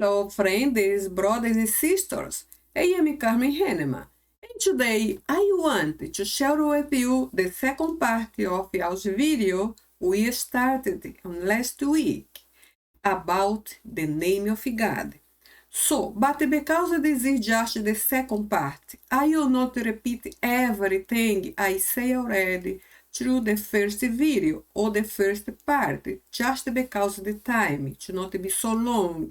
Hello, friends, brothers and sisters. I am Carmen Henneman, and today I want to share with you the second part of our video we started on last week about the name of God. So, but because this is just the second part, I will not repeat everything I say already through the first video or the first part, just because the time to not be so long.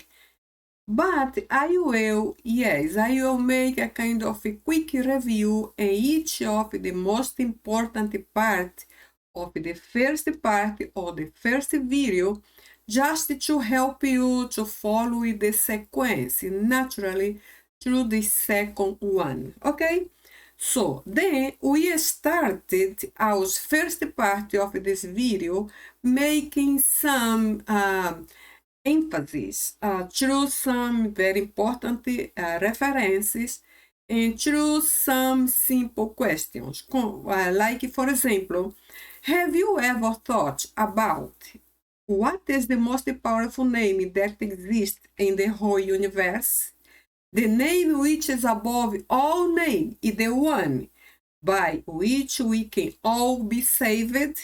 But I will make a kind of a quick review in each of the most important part of the first part or the first video, just to help you to follow the sequence naturally through the second one, okay? So then we started our first part of this video making some emphasis through some very important references and through some simple questions. Like, for example, have you ever thought about what is the most powerful name that exists in the whole universe? The name which is above all names is the one by which we can all be saved.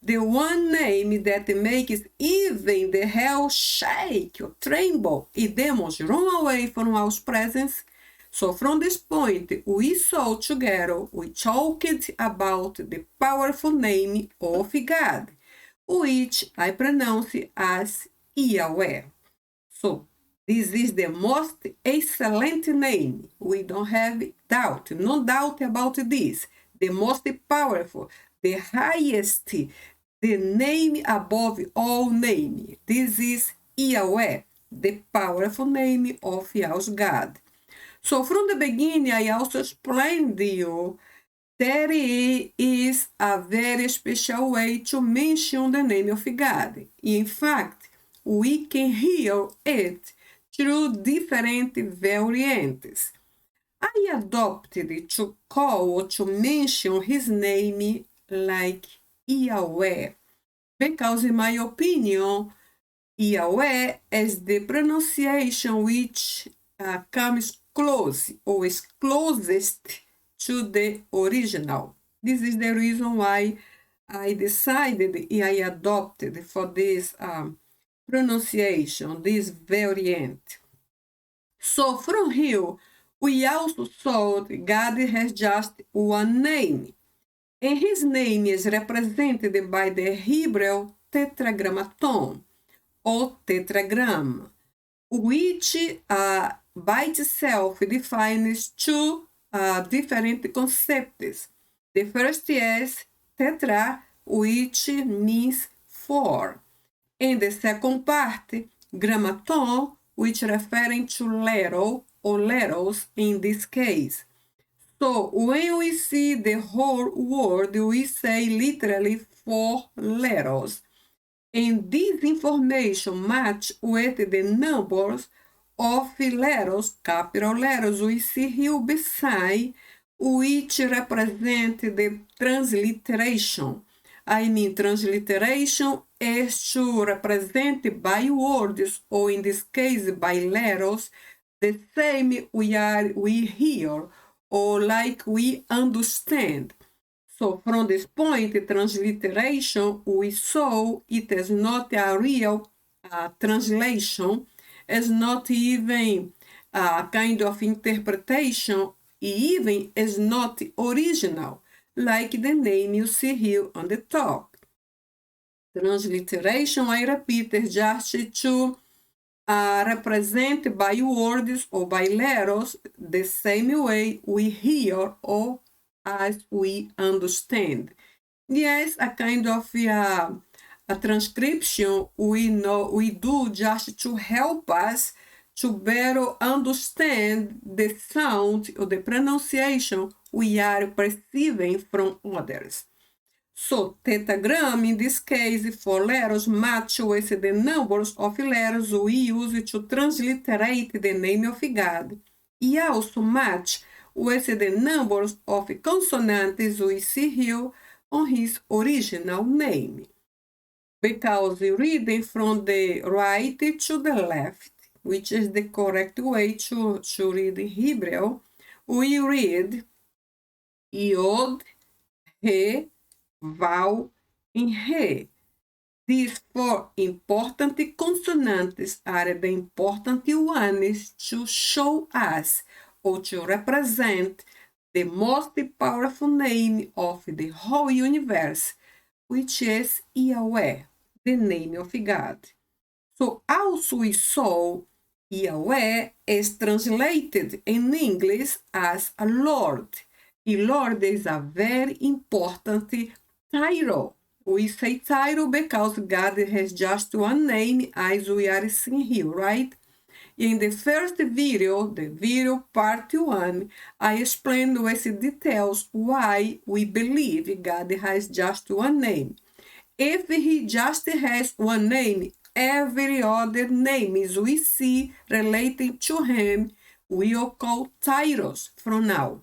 The one name that makes even the hell shake or tremble and demons run away from our presence. So from this point, we saw together, we talked about the powerful name of God, which I pronounce as Yahweh. So this is the most excellent name. We don't have doubt, no doubt about this. The most powerful, the highest, the name above all name. This is Yahweh, the powerful name of Yahweh God. So from the beginning, I also explained to you that it is a very special way to mention the name of God. In fact, we can hear it through different variants. I adopted to call or to mention his name like Yahweh, because in my opinion, Yahweh is the pronunciation which comes close or is closest to the original. This is the reason why I decided I adopted for this pronunciation, this variant. So from here, we also saw that God has just one name. And his name is represented by the Hebrew tetragrammaton, or tetragram, which by itself defines two different concepts. The first is tetra, which means four. And the second part, grammaton, which referring to letter or letters in this case. So when we see the whole word, we say literally 4 letters. And this information match with the numbers of letters, capital letters, we see here beside, which represent the transliteration. I mean, transliteration is to represent by words, or in this case by letters, the same we hear, or like we understand. So from this point, transliteration, we saw it is not a real translation, it's not even a kind of interpretation, even is not original, like the name you see here on the top. Transliteration, I repeat, is just to represent by words or by letters the same way we hear or as we understand. Yes, a kind of a transcription we do just to help us to better understand the sound or the pronunciation we are perceiving from others. So, tetragram, in this case, for letters, match with the numbers of letters we use to transliterate the name of God. And also match with the numbers of consonants we see here on his original name. Because reading from the right to the left, which is the correct way to read Hebrew, we read Yod, He, Vav, and He. These four important consonants are the important ones to show us or to represent the most powerful name of the whole universe, which is Yahweh, the name of God. So also we saw Yahweh is translated in English as a Lord. A Lord is a very important title. We say title because God has just one name, as we are seeing here, right? In the first video, the video part 1, I explained with details why we believe God has just one name. If he just has one name, every other names we see relating to him we will call titles from now.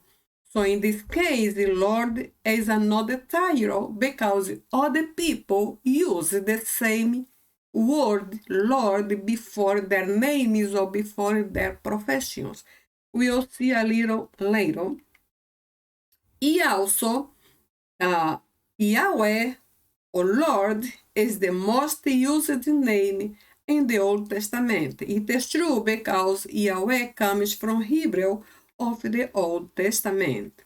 So in this case, the Lord is another title because other people use the same word Lord before their names or before their professions. We'll see a little later. And also, Yahweh or Lord is the most used name in the Old Testament. It is true because Yahweh comes from Hebrew of the Old Testament.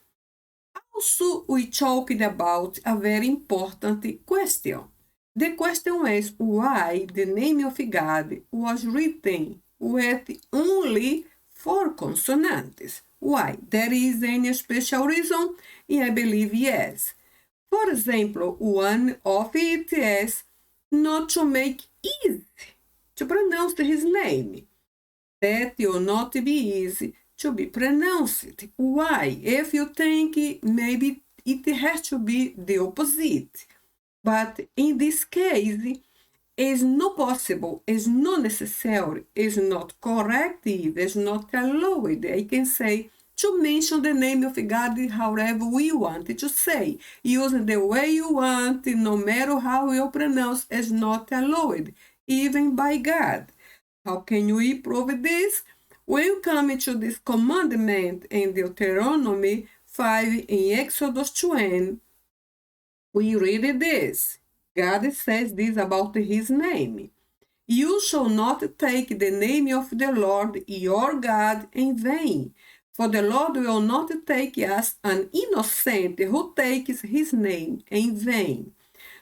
Also, we talked about a very important question. The question is why the name of God was written with only four consonants. Why? There is any special reason? I believe yes. For example, one of it is not to make easy to pronounce his name. That will not be easy to be pronounced. Why? If you think maybe it has to be the opposite. But in this case, is not possible, is not necessary, is not correct, is not allowed. I can say to mention the name of God however we want to say. Using the way you want, no matter how you pronounce, is not allowed, even by God. How can we prove this? When you come to this commandment in Deuteronomy 5 in Exodus 20, we read this. God says this about his name. You shall not take the name of the Lord your God in vain, for the Lord will not take as an innocent who takes his name in vain.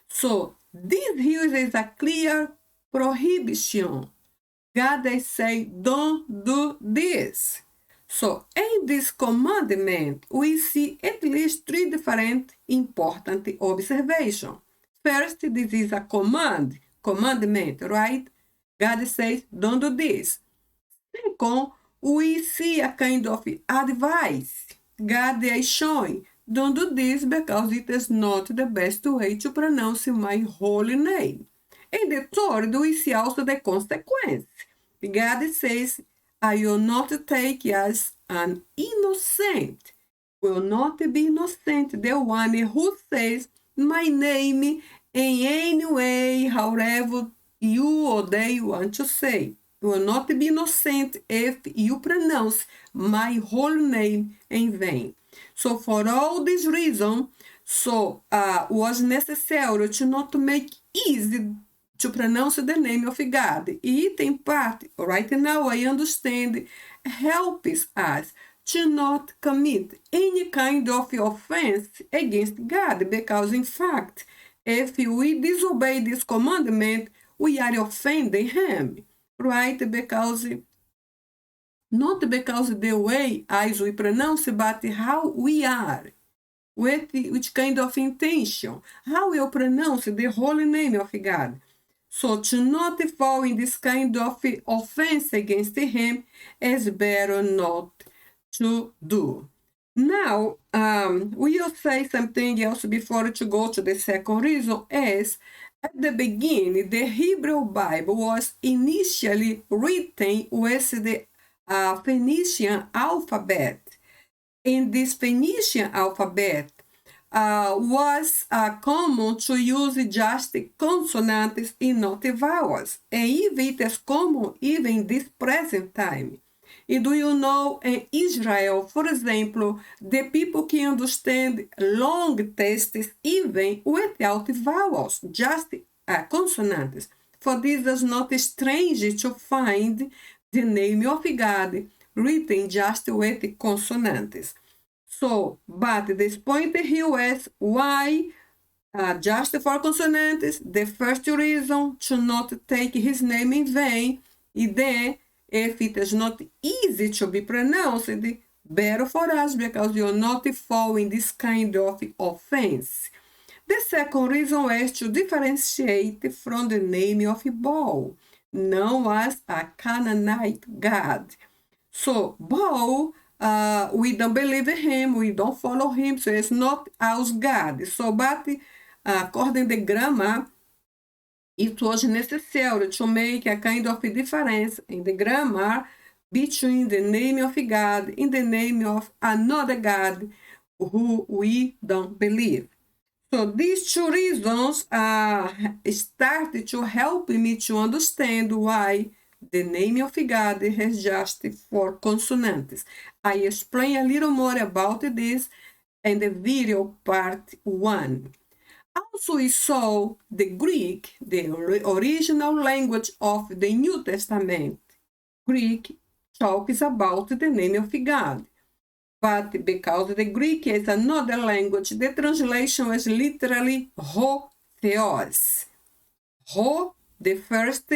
So this here is a clear prohibition. God is saying, don't do this. So in this commandment, we see at least three different important observations. First, this is a commandment, right? God says, don't do this. Second, we see a kind of advice. God is showing, don't do this because it is not the best way to pronounce my holy name. And the third, we see also the consequence. God says, I will not take as an innocent, will not be innocent, the one who says my name in any way, however you or they want to say. Will not be innocent if you pronounce my whole name in vain. So for all this reason, was necessary to not make easy to pronounce the name of God. It in part, right now I understand, helps us to not commit any kind of offense against God, because in fact, if we disobey this commandment, we are offending him, right? Because not because the way as we pronounce, but how we are, which kind of intention, how we pronounce the holy name of God. So to not fall in this kind of offense against him is better not to do. Now, we will say something else before to go to the second reason is, at the beginning, the Hebrew Bible was initially written with the Phoenician alphabet. In this Phoenician alphabet, was common to use just consonants and not vowels. And if it is common even in this present time. And do you know, in Israel, for example, the people can understand long texts even without vowels, just consonants. For this is not strange to find the name of God written just with consonants. So, but this point here is why just for consonants, the first reason to not take his name in vain, and then if it is not easy to be pronounced, better for us because you're not fall in this kind of offense. The second reason is to differentiate from the name of Baal, known as a Canaanite god. So, Baal, we don't believe in him, we don't follow him, so it's not our God. So, but according to the grammar, it was necessary to make a kind of difference in the grammar between the name of God and the name of another God who we don't believe. So these two reasons started to help me to understand why the name of God has just four consonants. I explain a little more about this in the video part 1. Also, we saw the Greek, the original language of the New Testament. Greek talks about the name of God. But because the Greek is another language, the translation is literally ho theos. Ho, the first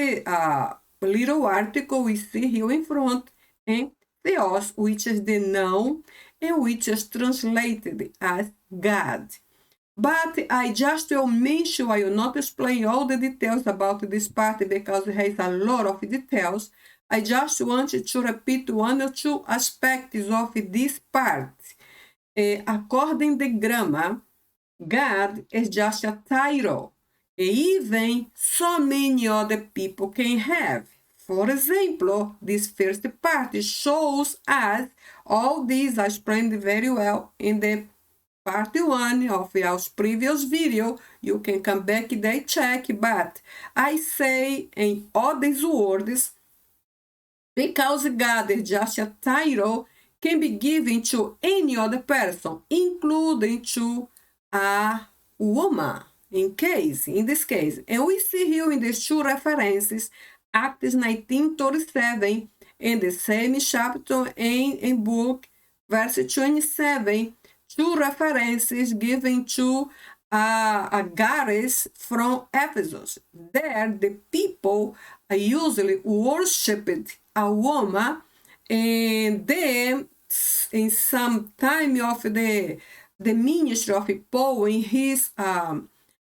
little article we see here in front, and theos, which is the noun, and which is translated as God. But I just will mention, I will not explain all the details about this part because it has a lot of details. I just wanted to repeat one or two aspects of this part. According to the grammar, God is just a title, even so many other people can have. For example, this first part shows us all these I explained very well in the part 1 of our previous video. You can come back there and check, but I say in all these words, because God is just a title, can be given to any other person, including to a woman, in this case. And we see here in these two references, Acts 19:37, in the same chapter in book, verse 27, two references given to Agares from Ephesus. There, the people usually worshipped a woman, and then in some time of the ministry of Paul and his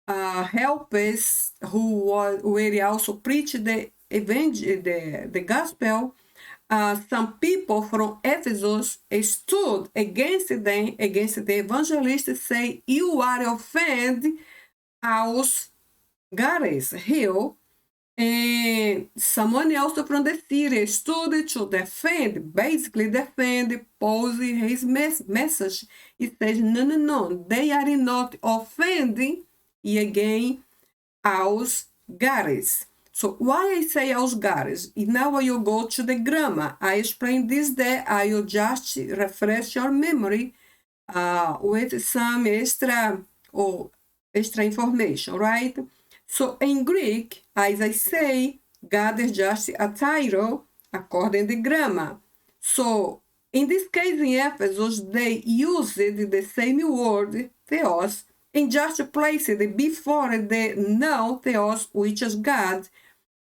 helpers who also preached the evangel, the gospel, some people from Ephesus stood against them, against the evangelists, say, you are offending aos Gares here. And someone else from the city stood to defend, basically defend Paul's his message. He says, no, they are not offending, and again, aos Gares. So why I say aos Gares? Now I will go to the grammar. I explained this there. I will just refresh your memory with some extra information, right? So in Greek, as I say, God is just a title according to the grammar. So in this case in Ephesus, they used the same word, theos, and just placed it before the noun theos, which is God,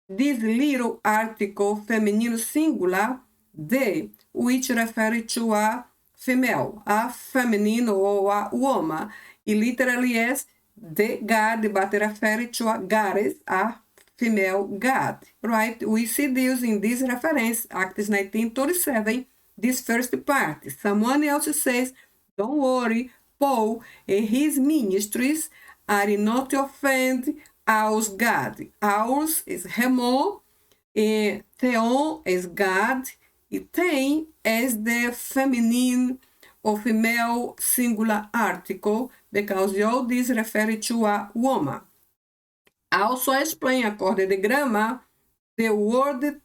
this little article feminine singular, de, which refers to a female, a feminine or a woman. It literally is the God, but refers to a goddess, a female God, right? We see this in this reference, Acts 19:37, this first part. Someone else says, don't worry, Paul and his ministries are not offend aos God. Aos is Hemo, e Theon is God, e Tem is the feminine or female singular article because all this refers to a woman. Also explain according to the grammar, the word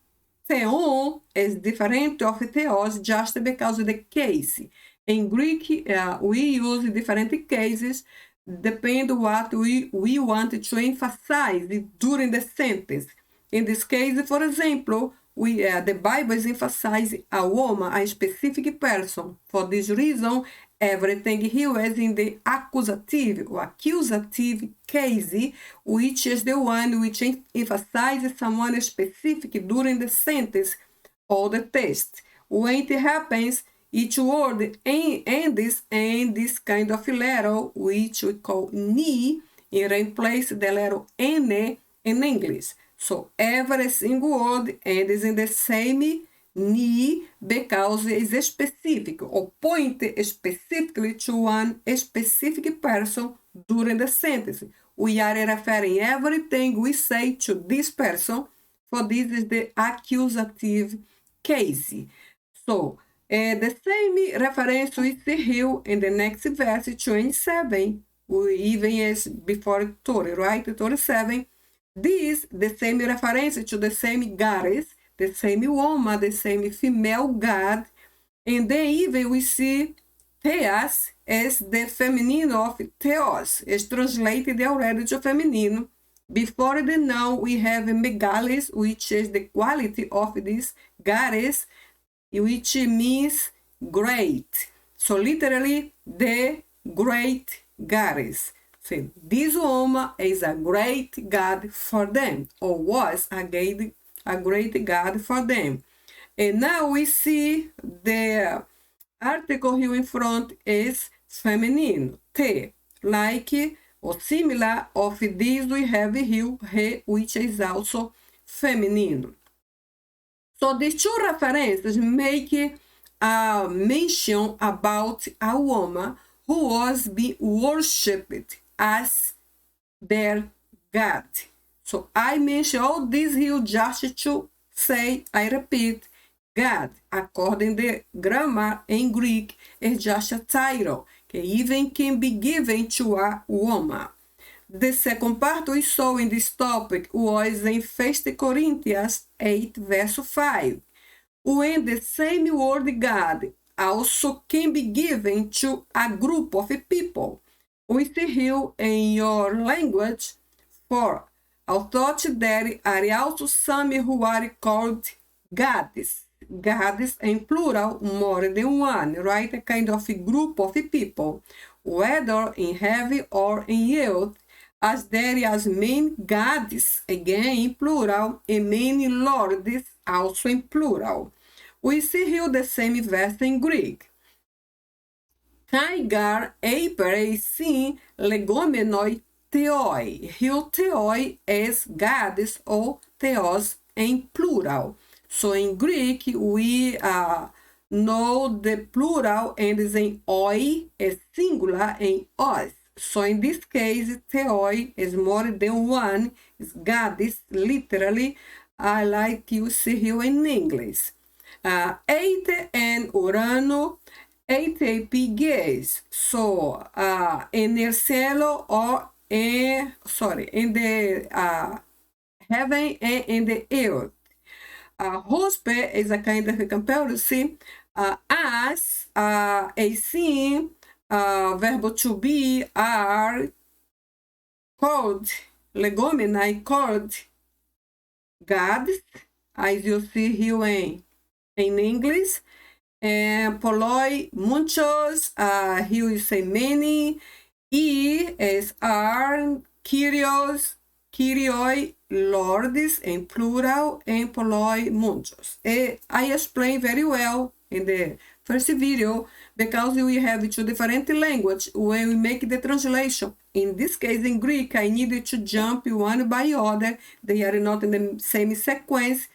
theon is different of theos just because of the case. In Greek, we use different cases depending what we want to emphasize during the sentence. In this case, for example, the Bible is emphasizing a woman, a specific person. For this reason, everything here is in the accusative or accusative case, which is the one which emphasizes someone specific during the sentence or the text. When it happens, each word ends in this kind of letter, which we call ni, and replace the letter n in English. So every single word ends in the same ni because it is specific or point specifically to one specific person during the sentence. We are referring everything we say to this person, for this is the accusative case. So, the same reference we see here in the next verse, 27, even as before 30, right? 37. This, the same reference to the same goddess, the same woman, the same female god. And then even we see theas as the feminine of theos. It's translated already to feminine. Before the noun, we have megalis, which is the quality of this goddess, which means great. So literally, the great goddess. So this woman is a great God for them, or was a great God for them. And now we see the article here in front is feminine, te, like or similar of this we have here, he, which is also feminine. So these two references make a mention about a woman who was being worshipped as their God. So I mention all this here just to say, I repeat, God, according to the grammar in Greek, is just a title, that even can be given to a woman. The second part we saw in this topic was in 1 Corinthians 8, verse 5, when the same word God also can be given to a group of people. We see here in your language, for I thought there are also some who are called gods. Gods in plural, more than one, right? A kind of a group of people, whether in heaven or in earth, as there is many gods, again in plural, and many lords, also in plural. We see here the same verse in Greek. Kaigar eipere sim legomenoi theoi. Here theoi is gods or theos in plural. So in Greek, we know the plural ends in oi, is singular in os. So in this case, theoi is more than one, is goddess, literally, like you see here in English. Eight and Urano, 8 pigs. So in the cielo or in the heaven and in the earth. Hospe is a kind of a comparison as a sim, verb to be, are called, legomena called gods, as you see here in English. And poloi, muchos, here we say many, e is are, kyrios, kyrioi, lords in plural, and poloi, muchos. I explained very well in the first video because we have two different languages when we make the translation. In this case, in Greek, I needed to jump one by other. They are not in the same sequence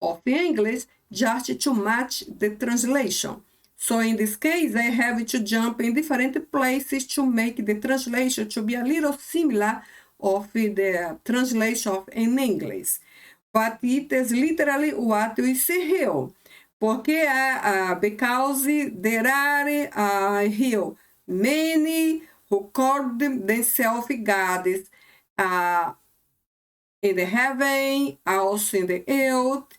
of English, just to match the translation. So in this case, I have to jump in different places to make the translation to be a little similar of the translation in English. But it is literally what we see here. Porque because there are here many who called themselves gods in the heaven, also in the earth,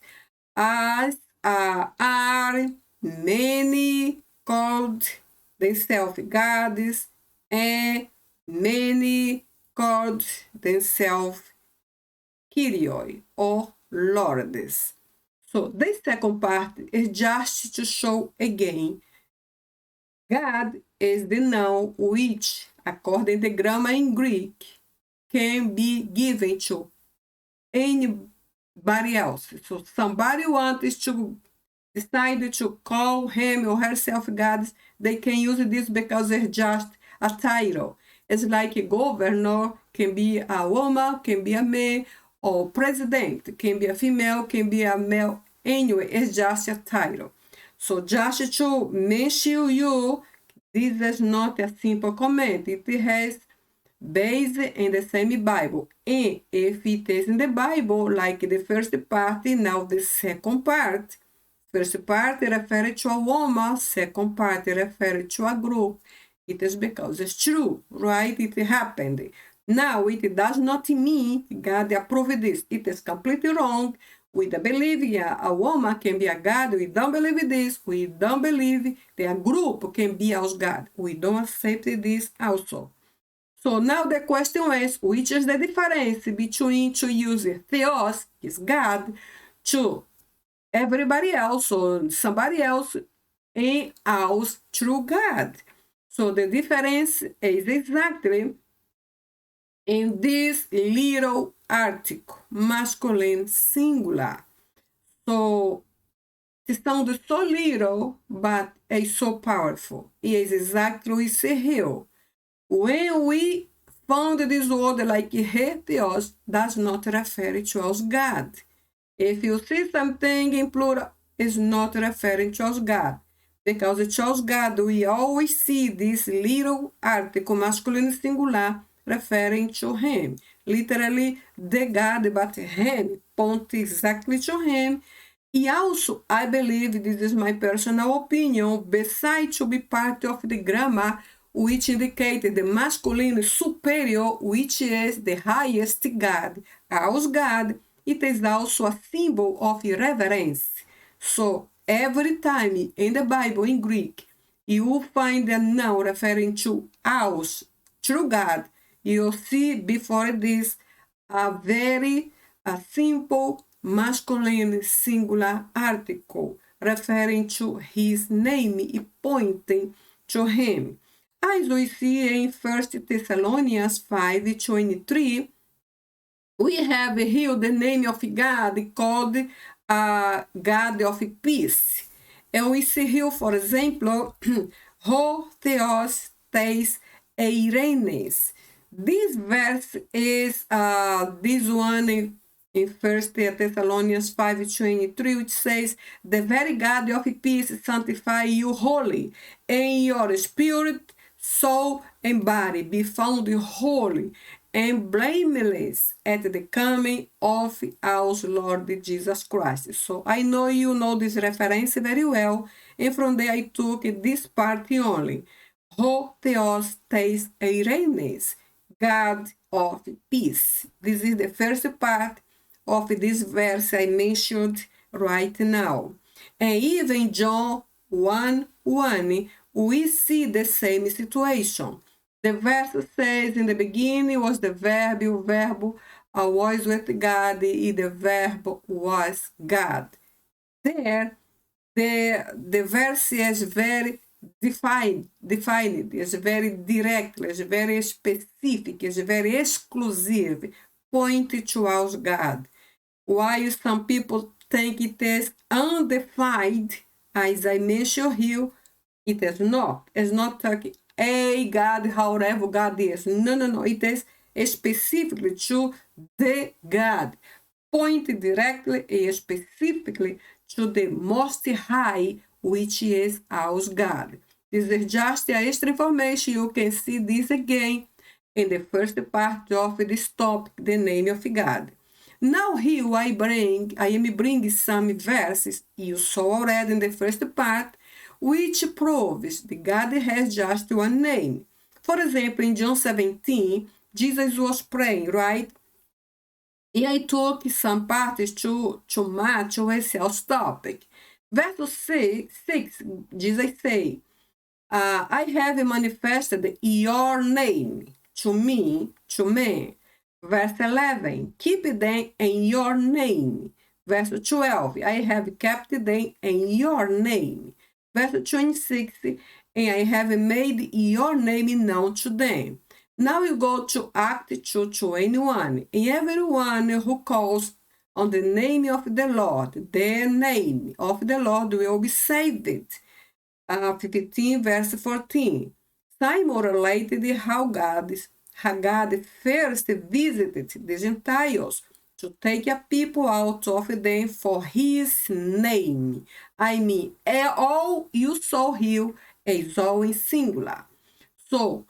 as are many called themselves gods, and many called themselves Kyrioi, or lords. So the second part is just to show again God is the noun which, according to the grammar in Greek, can be given to anybody else. So somebody wants to decide to call him or herself God, they can use this because it's just a title. It's like a governor can be a woman, can be a man, or president can be a female, can be a male. Anyway, it's just a title. So just to mention you, this is not a simple command. It has base in the same Bible. And if it is in the Bible, like the first part, now the second part. First part refers to a woman, second part refers to a group. It is because it's true, right? It happened. Now, it does not mean God approved this. It is completely wrong. We don't believe a woman can be a God. We don't believe this. We don't believe that a group can be a God. We don't accept this also. So now the question is, which is the difference between to use theos, is God, to everybody else or somebody else, and us true God? So the difference is exactly in this little article, masculine singular. So it sounds so little, but it's so powerful. It is exactly real. When we found this word like theos, does not refer to us God. If you see something in plural, it's not referring to us God. Because to us God, we always see this little article, masculine singular, referring to him. Literally, the God, but him, point exactly to him. And also, I believe, this is my personal opinion, besides to be part of the grammar, which indicates the masculine superior, which is the highest God, our God, it is also a symbol of reverence. So every time in the Bible in Greek, you will find a noun referring to us, true God. You'll see before this a very simple masculine singular article referring to his name, pointing to him. As we see in 1 Thessalonians 5:23, we have here the name of God called God of peace. And we see here, for example, Ho Theos Theis Eirenes. This verse is this one in 1 Thessalonians 5:23, which says, the very God of peace sanctify you wholly, and your spirit, soul, and body be found holy and blameless at the coming of our Lord Jesus Christ. So I know you know this reference very well, and from there I took this part only. Ho Theos Theis Eirenes, God of peace. This is the first part of this verse I mentioned right now. And even John 1:1, we see the same situation. The verse says, in the beginning was the Verbo, o Verbo was with God, and the Verbo was God. There, the verse is very defined, is very direct, is very specific, is very exclusive, pointing towards God. While some people think it is undefined, as I mentioned here, it is not. It's not talking, hey, God, however God is. No. It is specifically to the God. Point directly and specifically to the Most High, which is our God. This is just extra information. You can see this again in the first part of this topic, the name of God. Now here I am bringing some verses you saw already in the first part, which proves that God has just one name. For example, in John 17, Jesus was praying, right? E I took some parts to match with our topic. Verse 6, Jesus say, I have manifested your name to me, to man. Verse 11, keep them in your name. Verse 12, I have kept them in your name. Verse 26, and I have made your name known to them. Now we go to Act 2:21. And everyone who calls on the name of the Lord, their name of the Lord will be saved. 15, verse 14. Simon related how God first visited the Gentiles to take a people out of them for his name. I mean, all you saw here is all in singular. So,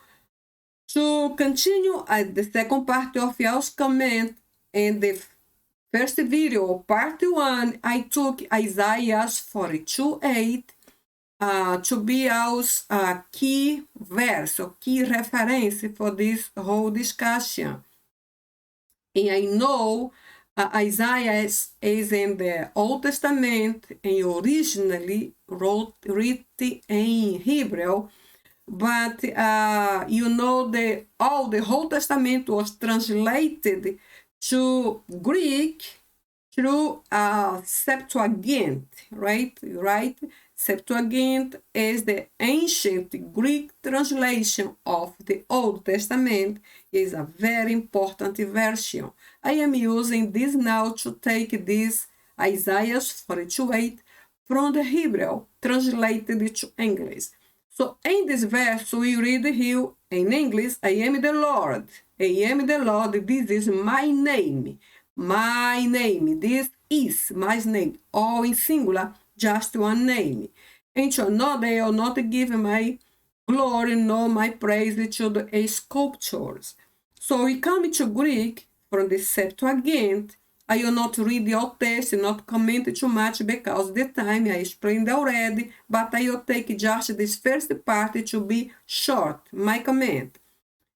to continue the second part of our comment and the first video, part 1, I took Isaiah 42:8 to be our key verse or key reference for this whole discussion. And I know Isaiah is in the Old Testament and originally written in Hebrew, but you know all the Old Testament was translated to Greek through Septuagint, right? Septuagint is the ancient Greek translation of the Old Testament. It is a very important version. I am using this now to take this Isaiah 42:8 from the Hebrew, translated to English. So in this verse, we read here in English, I am the Lord. I am the Lord. This is my name. My name. This is my name. All in singular, just one name. And to another, I will not give my glory nor my praise to the sculptures. So we come to Greek from the Septuagint. I will not read the Old text, not comment too much because the time I explained already, but I will take just this first part to be short, my comment.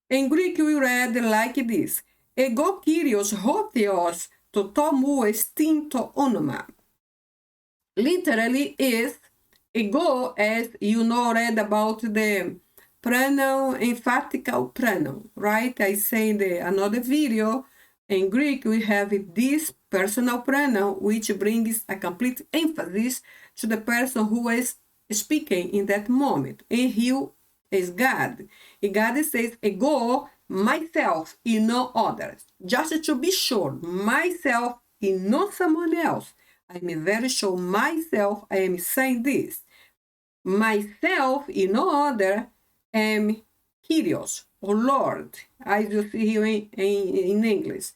In Greek we read like this. Ego Kyrios hotheos to tomu estinto onoma. Literally is ego, as you know, read about the pronoun, emphatical pronoun, right? I say in another video, in Greek we have this personal pronoun which brings a complete emphasis to the person who is speaking in that moment. And he is God. And God says, ego, myself, and no others. Just to be sure, myself and not someone else. I'm very sure myself, I am saying this. Myself and no other am Kyrios, or Lord, as you see here in English.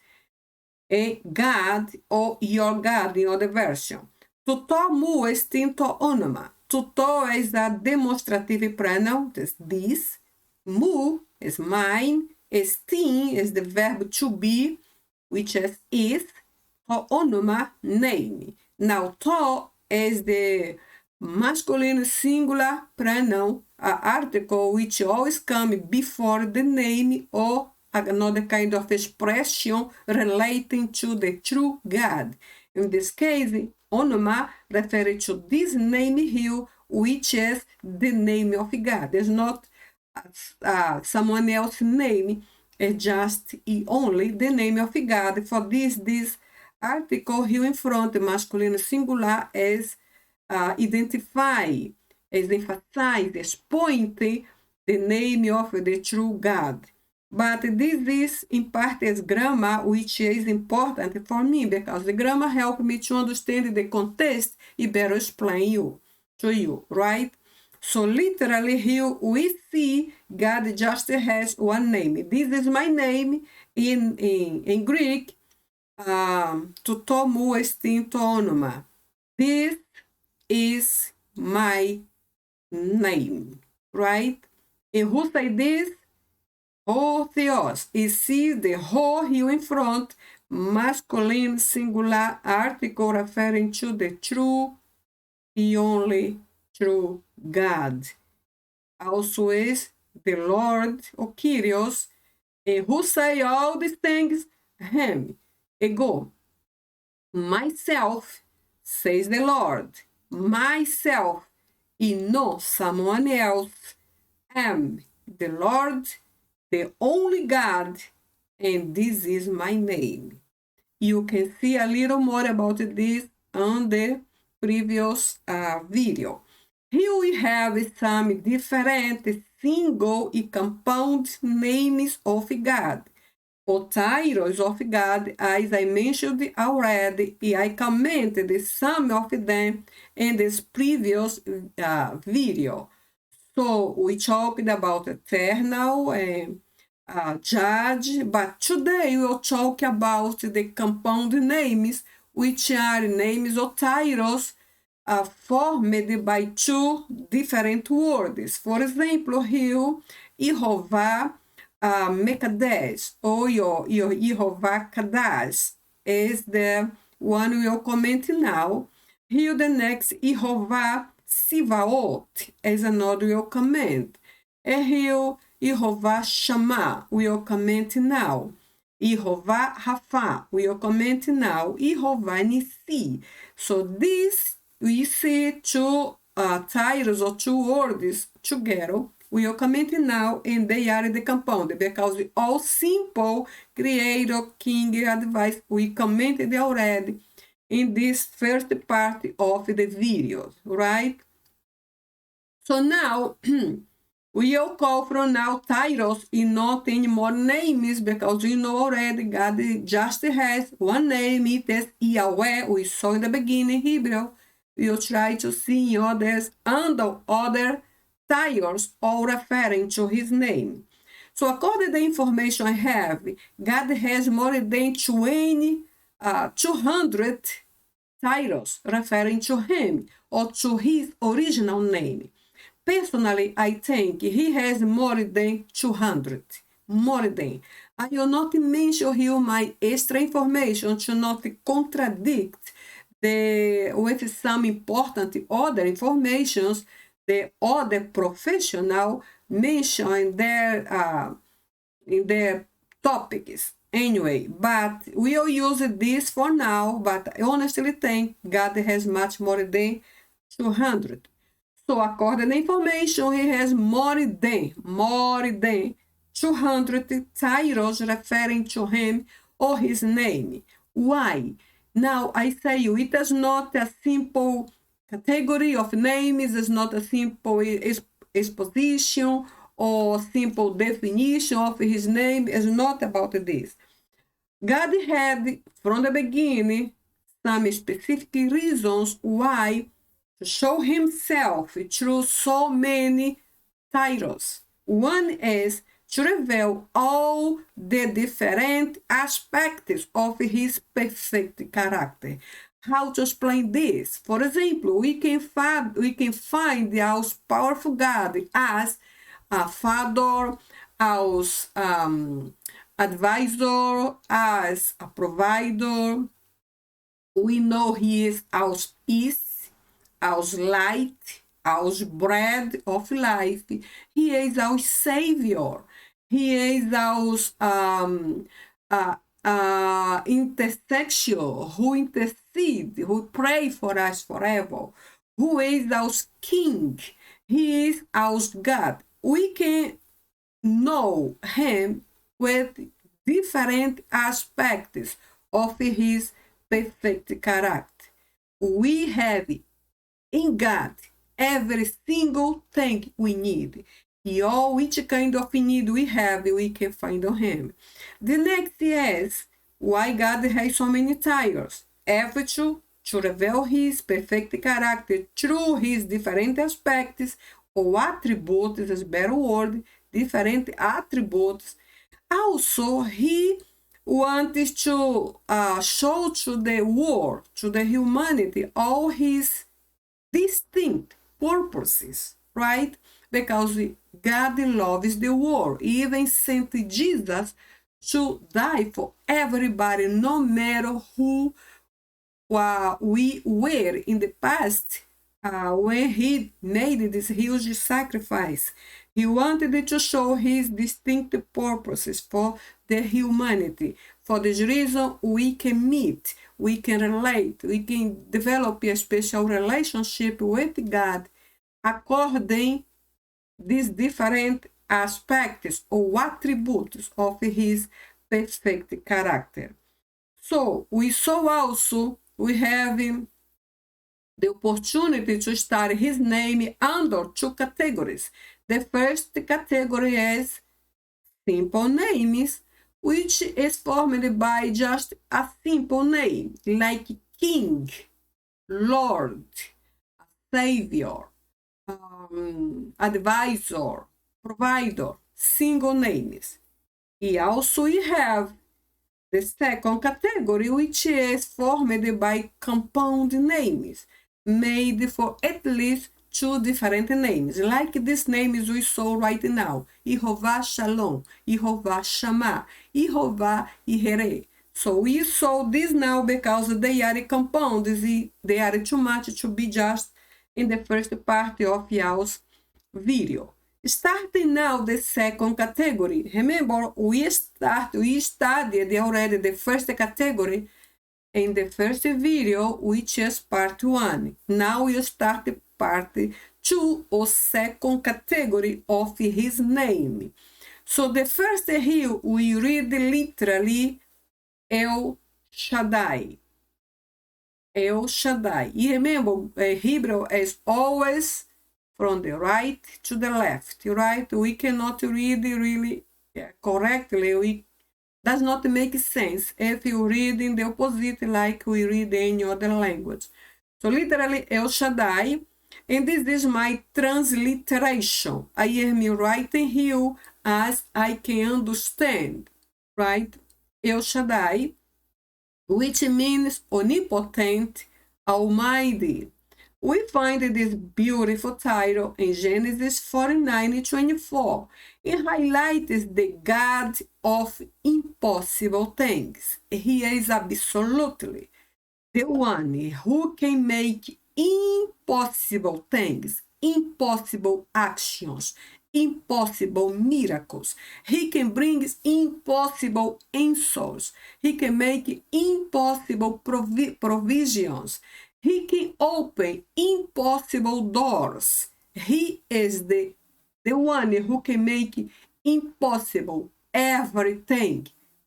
A God, or your God in other version. Tuto mu extinto onoma. Tuto is a demonstrative pronoun, this. Mu is mine. Estin is the verb to be, which is. To onoma, name. Now, to is the masculine singular pronoun, an article which always comes before the name or another kind of expression relating to the true God. In this case, onoma refers to this name here, which is the name of God. It's not someone else's name. It's just only the name of God. For this article here in front, the masculine singular is identify, is emphasize, is pointing the name of the true God. But this is in part as grammar, which is important for me because the grammar helps me to understand the context and better explain to you, right? So literally here we see God just has one name. This is my name in Greek, tuto mu extinto onoma. This is my name, right? And who say this? Ho theos. You see the ho here in front, masculine singular article referring to the true, the only true God. Also is the Lord, or Kyrios, and who say all these things, him, ego. Myself, says the Lord, myself, and no someone else, am the Lord, the only God, and this is my name. You can see a little more about this on the previous video. Here we have some different single and compound names of God. Or titles of God, as I mentioned already, I commented some of them in this previous video. So we talked about eternal and judge, but today we'll talk about the compound names, which are names or titles formed by two different words. For example, here, Jehovah Mekadesh, or your Jehovah Kadash is the one we'll comment now. Here, the next Jehovah Sivaot is another we'll comment. And here, Jehovah Shammah, we'll comment now. Jehovah Rapha, we'll comment now. Jehovah Nissi. So this, we see two titles or two words together. We will comment now, and they are the compound, because all simple creator, king, advice, we commented already in this first part of the video, right? So now, we will call from now titles and not any more names, because you know already God just has one name, it is Yahweh. We saw in the beginning Hebrew. We will try to see others under other titles all referring to his name. So according to the information I have, God has more than 200 titles referring to him or to his original name. Personally, I think he has more than 200. More than. I will not mention here my extra information to not contradict with some important other informations the other professional mention in their topics. Anyway, but we'll use this for now, but I honestly think God has much more than 200. So according to information, he has more than 200 titles referring to him or his name. Why? Now, I say you, it is not a simple category of names, it's not a simple exposition or simple definition of his name. It's not about this. God had, from the beginning, some specific reasons why to show himself through so many titles. One is to reveal all the different aspects of his perfect character. How to explain this? For example, we can find the powerful God as a father, as advisor, as a provider. We know he is our peace, our light, our bread of life. He is our savior. He is our intercession, who intercede, who pray for us forever, who is our king. He is our God. We can know him with different aspects of his perfect character. We have in God every single thing we need. All which kind of need we have, we can find on him. The next is why God has so many titles. Every to reveal his perfect character through his different aspects or attributes, is a better word, different attributes. Also, he wants to show to the world, to the humanity, all his distinct purposes, right? Because God loves the world. He even sent Jesus to die for everybody, no matter who we were in the past. when he made this huge sacrifice, he wanted to show his distinct purposes for the humanity. For this reason, we can meet, we can relate, we can develop a special relationship with God according these different aspects or attributes of his perfect character. So we saw also we have the opportunity to study his name under two categories. The first category is simple names, which is formed by just a simple name, like King, Lord, Savior, Advisor, Provider, single names. And also we have the second category, which is formed by compound names, made for at least two different names, like these names we saw right now: Jehovah Shalom, Jehovah Shammah, Jehovah Yireh. So we saw this now because they are compounds, they are too much to be just in the first part of y'all's video. Starting now the second category. Remember, we studied already the first category in the first video, which is part 1. Now we start part 2, or second category of his name. So the first here, we read literally El Shaddai. El Shaddai. You remember, Hebrew is always from the right to the left, right? We cannot read really correctly. We does not make sense if you read in the opposite like we read in any other language. So literally El Shaddai, and this is my transliteration. I am writing here as I can understand, right? El Shaddai, which means omnipotent, almighty. We find this beautiful title in Genesis 49:24. It highlights the God of impossible things. He is absolutely the one who can make impossible things, impossible actions, impossible miracles. He can bring impossible answers. He can make impossible provisions. He can open impossible doors. He is the one who can make impossible everything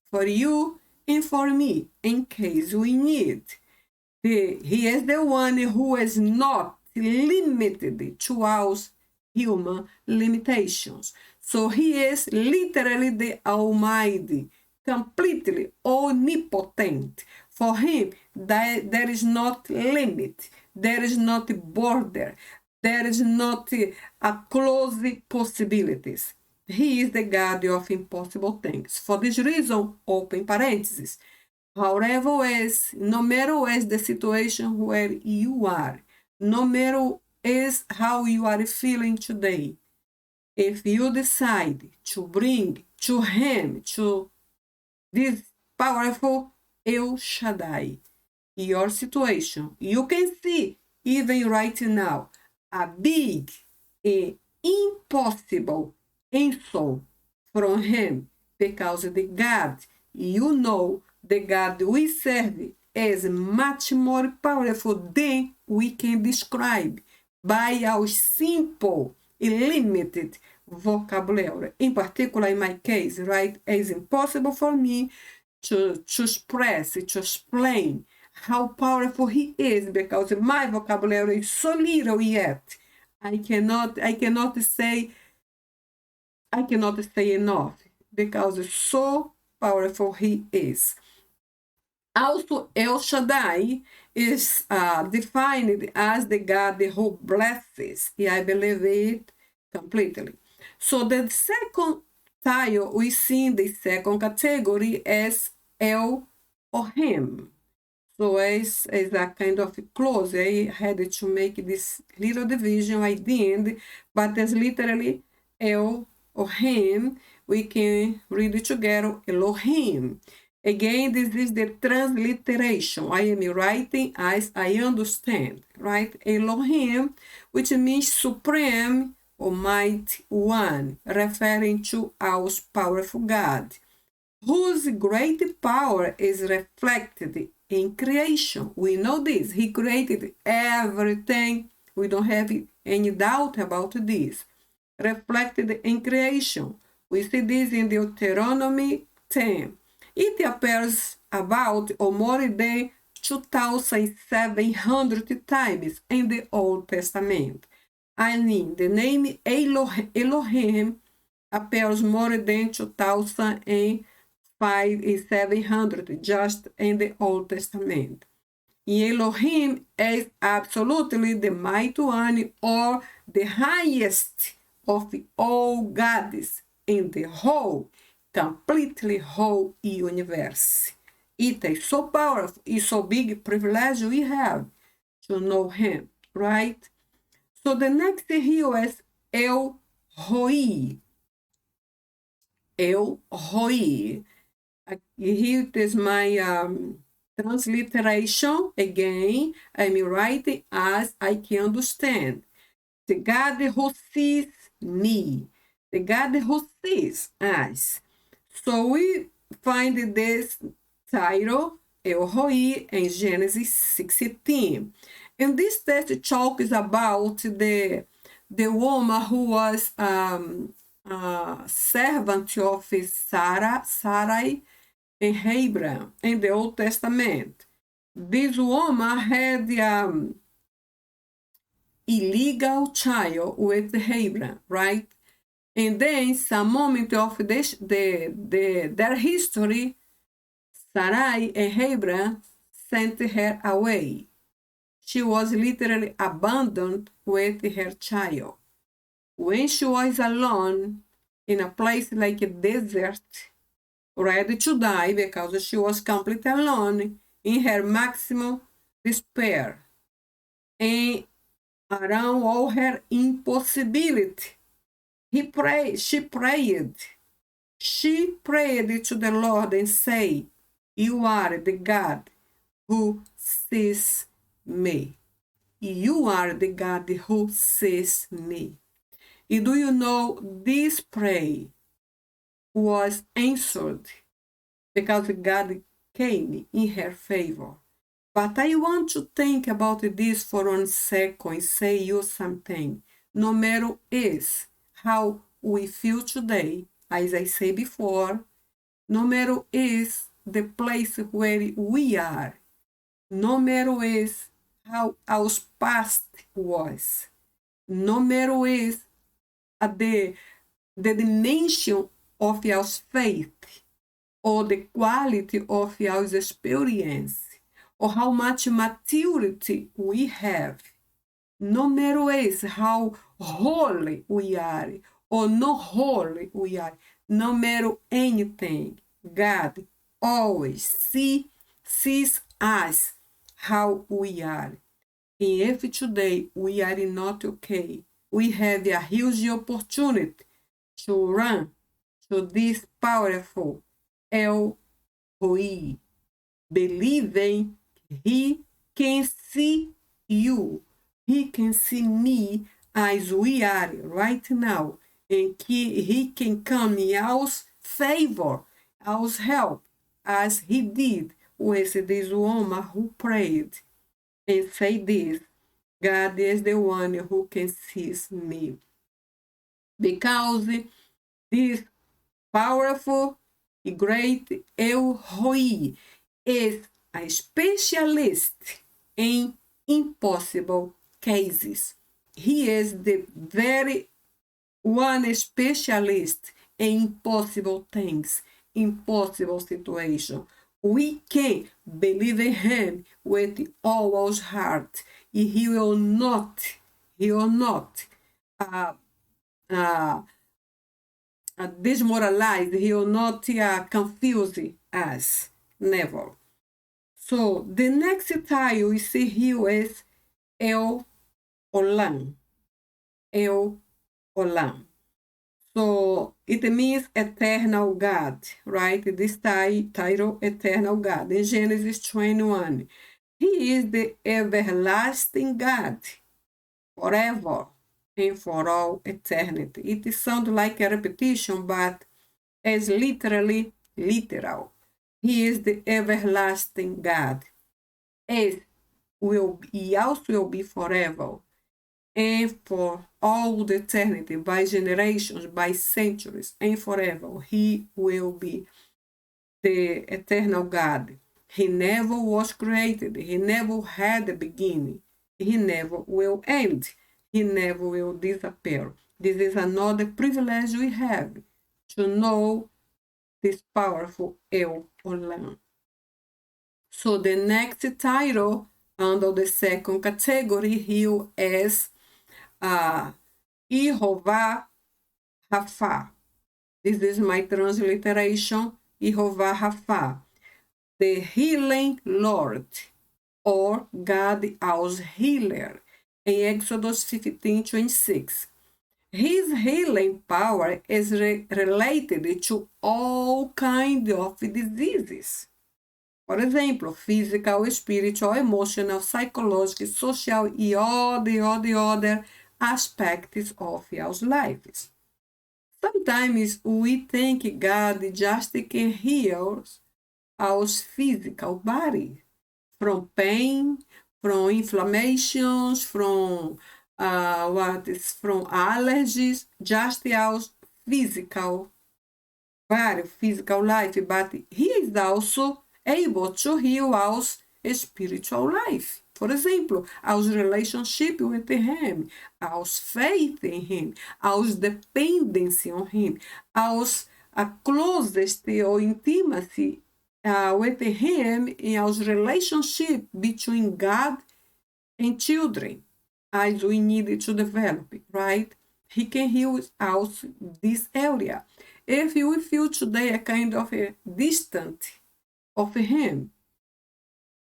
for you and for me in case we need. He is the one who is not limited to our human limitations. So he is literally the Almighty, completely omnipotent. For him, there is not limit, there is not border, there is not a close possibilities. He is the God of impossible things. For this reason, open parentheses, however is, no matter what is the situation where you are, no matter is how you are feeling today, if you decide to bring to him, to this powerful El Shaddai, your situation, you can see even right now a big and impossible answer from him, because the God you know, the God we serve, is much more powerful than we can describe by our simple and limited vocabulary. In particular, in my case, right, it's impossible for me to express, to explain how powerful he is, because my vocabulary is so little yet. I cannot say enough, because it's so powerful he is. Also, El Shaddai is defined as the God who blesses. I believe it completely. So the second title we see in the second category is El Ohem. So it's a kind of close. I had to make this little division at the end, but it's literally El Ohem. We can read it together, Elohim. Again, this is the transliteration. I am writing as I understand, right? Elohim, which means supreme or mighty one, referring to our powerful God, whose great power is reflected in creation. We know this. He created everything. We don't have any doubt about this. Reflected in creation. We see this in Deuteronomy 10. It appears about or more than 2,700 times in the Old Testament. I mean, the name Elohim appears more than 2,700 just in the Old Testament. Elohim is absolutely the mighty one or the highest of all gods in the whole, completely whole universe. It is so powerful, it's so big privilege we have to know him, right? So the next here is El Roi. El Roi. Here is my transliteration. Again, I'm writing as I can understand. The God who sees me. The God who sees us. So we find this title, El Roi, in Genesis 16. And this text talks about the woman who was servant of Sarai and Abraham in the Old Testament. This woman had illegal child with Abraham, right? And then some moment of their history, Sarai and Abraham sent her away. She was literally abandoned with her child. When she was alone in a place like a desert, ready to die because she was completely alone in her maximum despair and around all her impossibility, she prayed to the Lord and said, "You are the God who sees me. You are the God who sees me." And do you know this prayer was answered because God came in her favor. But I want to think about this for 1 second, say you something. No matter is how we feel today, as I said before, no matter is the place where we are, no matter is how our past was, no matter is the dimension of our faith or the quality of our experience or how much maturity we have, no matter is how holy we are or not holy we are, no matter anything, God always sees us how we are. And if today we are not okay, we have a huge opportunity to run to this powerful El Roi, believing he can see you, he can see me as we are right now, and he can come in our favor, our help, as he did with this woman who prayed and said this, God is the one who can see me. Because this powerful and great El Roi is a specialist in impossible cases. He is the very one specialist in impossible things, impossible situations. We can believe in him with all our heart. He will not demoralize, he will not confuse us, never. So the next title we see here is El Olam. El Olam. So it means eternal God, right? This title, eternal God. In Genesis 21, he is the everlasting God, forever and for all eternity. It sounds like a repetition, but is literally literal. He is the everlasting God. He also will be forever and for all the eternity, by generations, by centuries, and forever. He will be the eternal God. He never was created. He never had a beginning. He never will end. He never will disappear. This is another privilege we have to know this powerful El Olam. So the next title under the second category here is Jehovah Rapha. This is my transliteration, Jehovah Rapha, the healing Lord, or God our healer, in Exodus 15:26. His healing power is related to all kinds of diseases. For example, physical, spiritual, emotional, psychological, social, and all the other aspects of our lives. Sometimes we think God just can heal our physical body from pain, from inflammations, from allergies, just our physical body, physical life, but he is also able to heal our spiritual life. For example, our relationship with him, our faith in him, our dependency on him, our closest or intimacy with him in our relationship between God and children, as we need to develop, right? He can heal us this area. If we feel today a kind of a distant of him,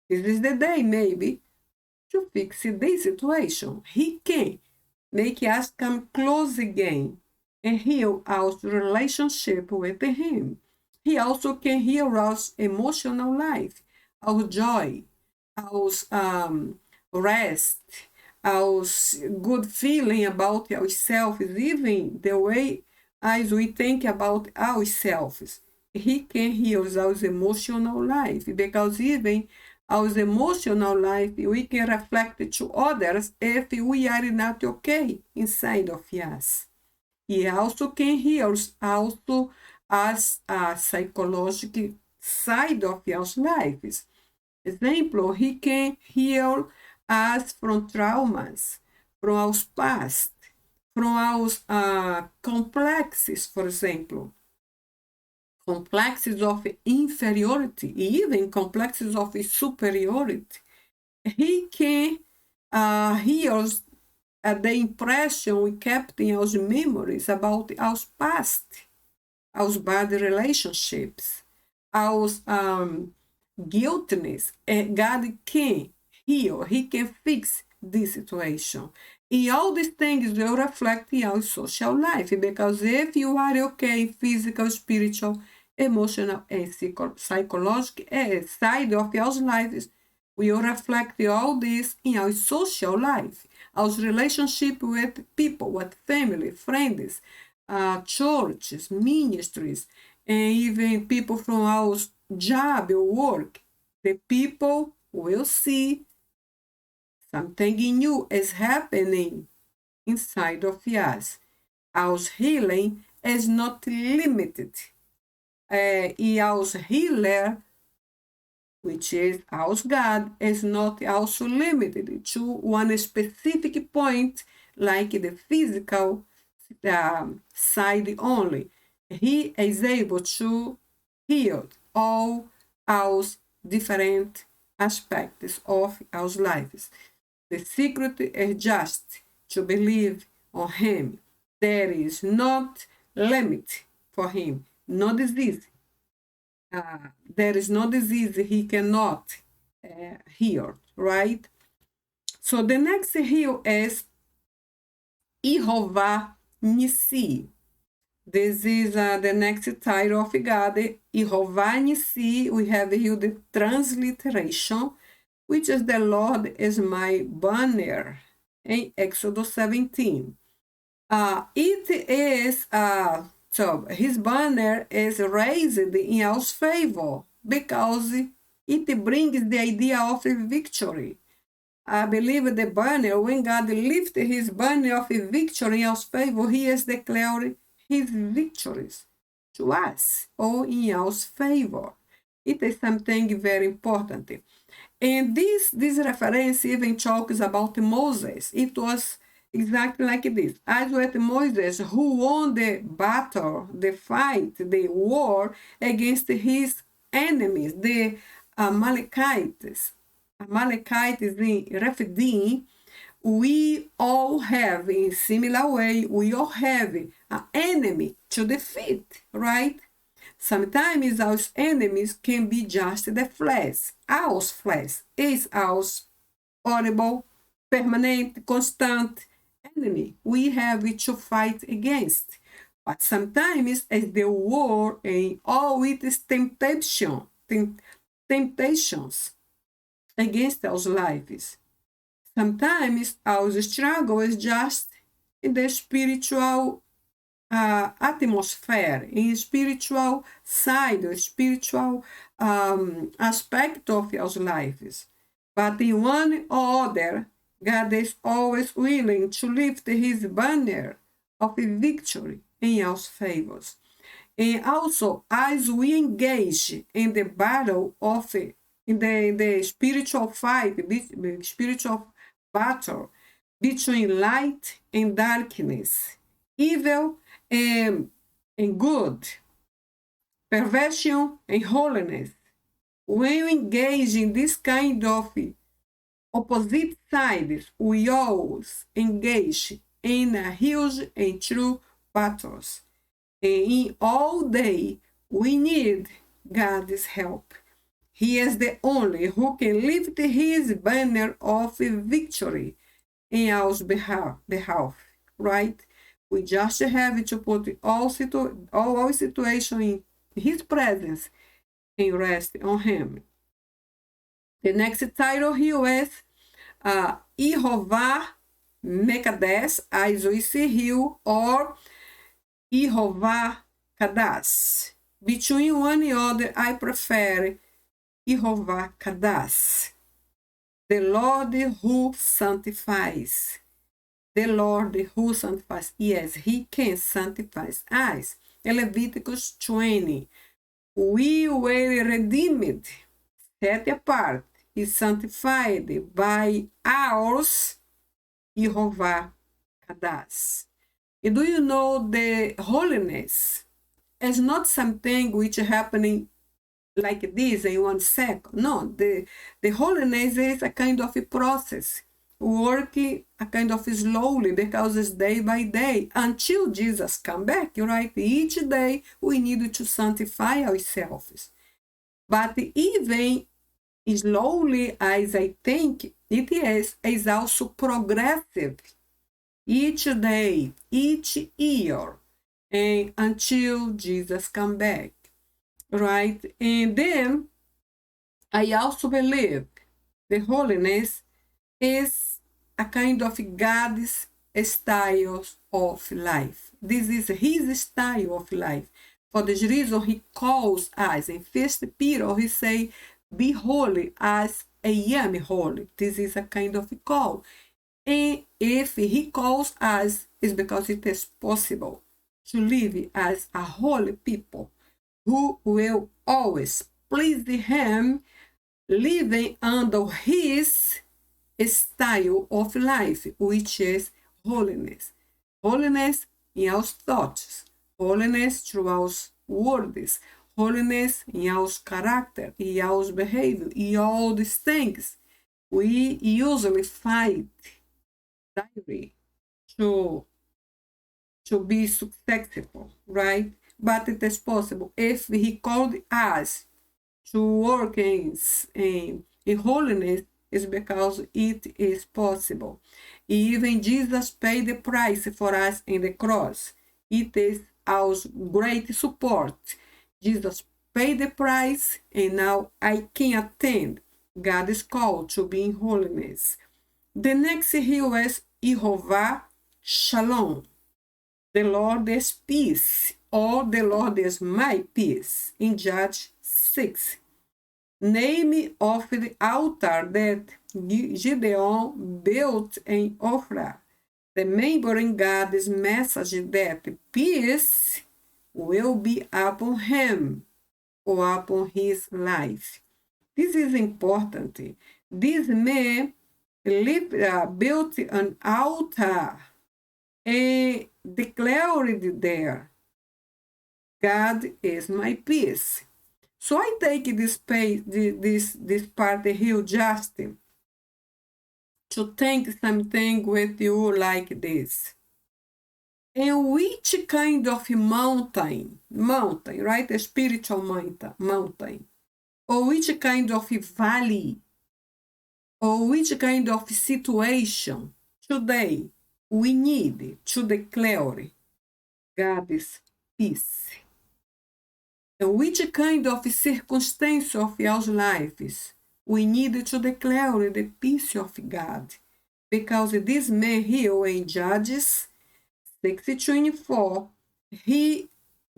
this is the day maybe to fix this situation. He can make us come close again and heal our relationship with him. He also can heal our emotional life, our joy, our rest, our good feeling about ourselves, even the way as we think about ourselves. He can heal our emotional life, because even our emotional life we can reflect to others if we are not okay inside of us. He also can heal also as a psychological side of our lives. Example, he can heal us from traumas, from our past, from our complexes, for example, complexes of inferiority, even complexes of superiority. He can heal the impression we kept in our memories about our past, our bad relationships, our guiltiness. God can heal, he can fix this situation. And all these things will reflect in our social life, because if you are okay, physical, spiritual, emotional, and psychological side of our lives, will reflect all this in our social life, our relationship with people, with family, friends, churches, ministries, and even people from our job or work. The people will see something new is happening inside of us. Our healing is not limited. E our healer, which is our God, is not also limited to one specific point like the physical side only. He is able to heal all our different aspects of our lives. The secret is just to believe on him. There is not limit for him, no disease. There is no disease he cannot heal, right? So the next heal is Jehovah Nissi, This is the next title of God, Jehová Nissi. We have here the transliteration, which is the Lord is my banner, in Exodus 17. It is, so his banner is raised in our favor because it brings the idea of victory. I believe the banner, when God lifted his banner of victory in our favor, he is declaring his victories to us or in our favor. It is something very important. And this reference even talks about Moses. It was exactly like this. As with Moses, who won the battle, the fight, the war against his enemies, the Amalekites. Amalekites in Rephidim, we all have, in similar way, we all have an enemy to defeat, right? Sometimes our enemies can be just the flesh. Our flesh is our horrible, permanent, constant enemy we have to fight against. But sometimes it's the war and all its temptations against our lives. Sometimes our struggle is just in the spiritual atmosphere, in spiritual side, or spiritual aspect of our lives. But in one or other, God is always willing to lift his banner of victory in our favors. And also, as we engage in the battle of, in the spiritual fight, the spiritual battle between light and darkness, evil and good, perversion and holiness. When we engage in this kind of opposite sides, we always engage in a huge and true battles. And in all day, we need God's help. He is the only who can lift his banner of victory in our behalf, right? We just have to put all situation in his presence and rest on him. The next title here is Jehová Mekadesh, as we see here, or Jehová Kadash. Between one and other, I prefer Jehová Kadash, the Lord who sanctifies. The Lord who sanctifies. Yes, he can sanctify us. In Leviticus 20, we were redeemed, set apart, is sanctified by ours, Jehová Kadash. And do you know the holiness is not something which is happening like this in 1 second. No, the holiness is a kind of a process, working a kind of slowly, because it's day by day until Jesus come back, right? Each day we need to sanctify ourselves. But even slowly, as I think it is also progressive. Each day, each year, and until Jesus come back, right? And then I also believe the holiness is a kind of God's style of life. This is his style of life. For this reason, he calls us. In 1 Peter, he say, be holy as I am holy. This is a kind of call. And if he calls us, it's because it is possible to live as a holy people who will always please him, living under his style of life, which is holiness. Holiness in our thoughts, holiness through our words, holiness in our character, in our behavior, in all these things. We usually fight daily to be successful, right? But it is possible if he called us to work in holiness, is because it is possible. Even Jesus paid the price for us in the cross. It is our great support. Jesus paid the price, and now I can attend God's call to be in holiness. The next hill is Jehovah Shalom. The Lord is peace, or the Lord is my peace, in Judges 6. Name of the altar that Gideon built in Ophrah, remembering God's message that peace will be upon him or upon his life. This is important. This man built an altar and declared there, God is my peace. So I take this part here just to think something with you like this. And which kind of mountain, right? A spiritual mountain. Or which kind of valley, or which kind of situation today we need to declare God's peace. And which kind of circumstance of our lives we need to declare the peace of God. Because this man here in Judges 6:24, he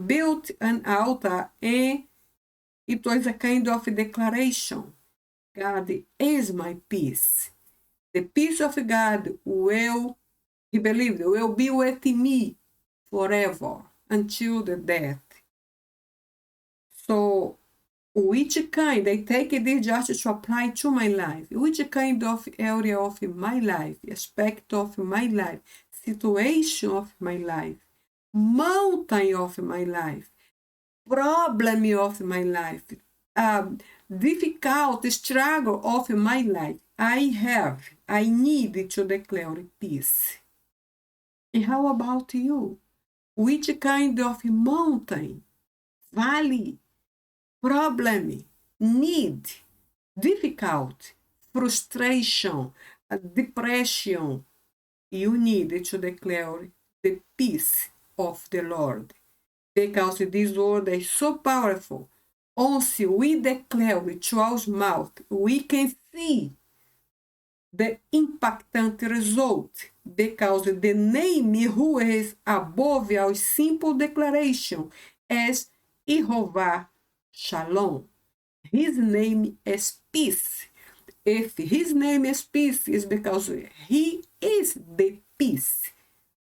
built an altar and it was a kind of declaration. God is my peace. The peace of God he believed, will be with me forever until the death. So, which kind, I take this just to apply to my life, which kind of area of my life, aspect of my life, situation of my life, mountain of my life, problem of my life, difficult struggle of my life, I need to declare peace. And how about you? Which kind of mountain, valley, problem, need, difficult, frustration, depression, you need to declare the peace of the Lord. Because this word is so powerful. Once we declare with our mouth, we can see the impactant result. Because the name who is above our simple declaration is Jehovah Shalom. His name is peace. If his name is peace, it's because he is the peace.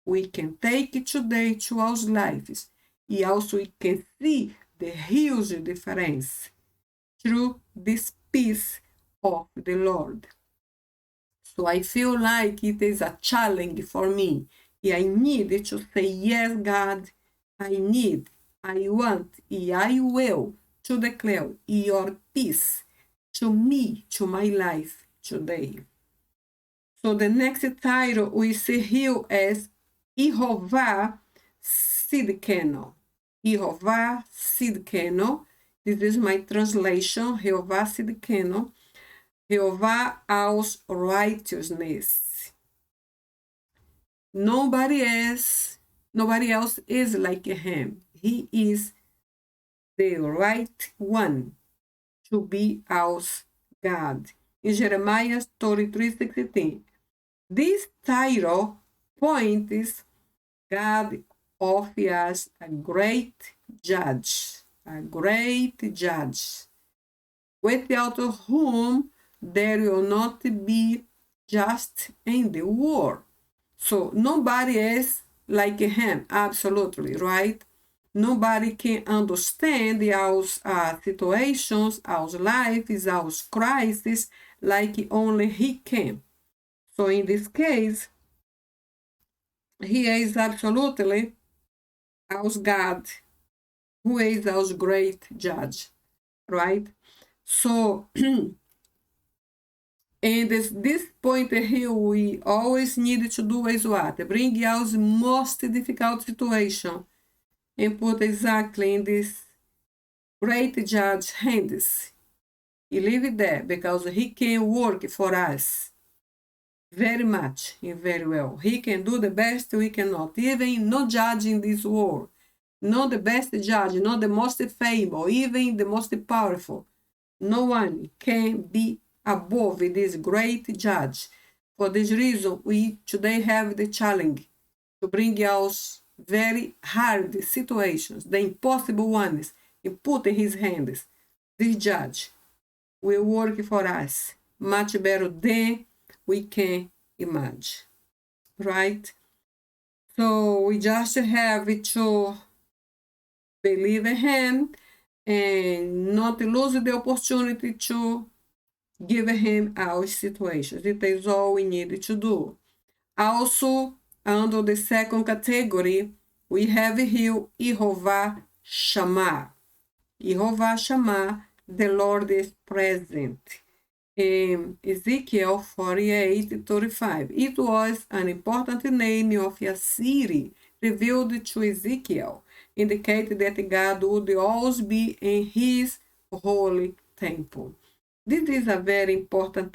We can take it today to our lives. And also we can see the huge difference through this peace of the Lord. So I feel like it is a challenge for me. And I need to say, yes, God, I want, and I will to declare your peace to me, to my life today. So the next title we see here is Jehovah Sidkenu. Jehovah Sidkenu. This is my translation. Jehovah Sidkenu. Jehovah aus righteousness. Nobody else is like him. He is the right one to be our God. In Jeremiah 33:16, this title points God off as a great judge, without whom there will not be justice in the world. So nobody is like him, absolutely, right? Nobody can understand our situations, our lives, our crises, like only he can. So in this case, he is absolutely our God, who is our great judge, right? So, and this point here, we always need to do is what? Bring our most difficult situation and put exactly in this great judge's hands. He leave it there because he can work for us very much and very well. He can do the best we cannot, even no judge in this world. not the best judge, not the most faithful, even the most powerful. No one can be above this great judge. For this reason, we today have the challenge to bring us very hard situations, the impossible ones, and put in his hands. This judge will work for us much better than we can imagine, right? So we just have to believe in him and not lose the opportunity to give him our situations. It is all we need to do. Also, under the second category, we have here Jehovah Shammah. Jehovah Shammah, the Lord is present. In Ezekiel 48:35, it was an important name of a city revealed to Ezekiel, indicating that God would always be in his holy temple. This is a very important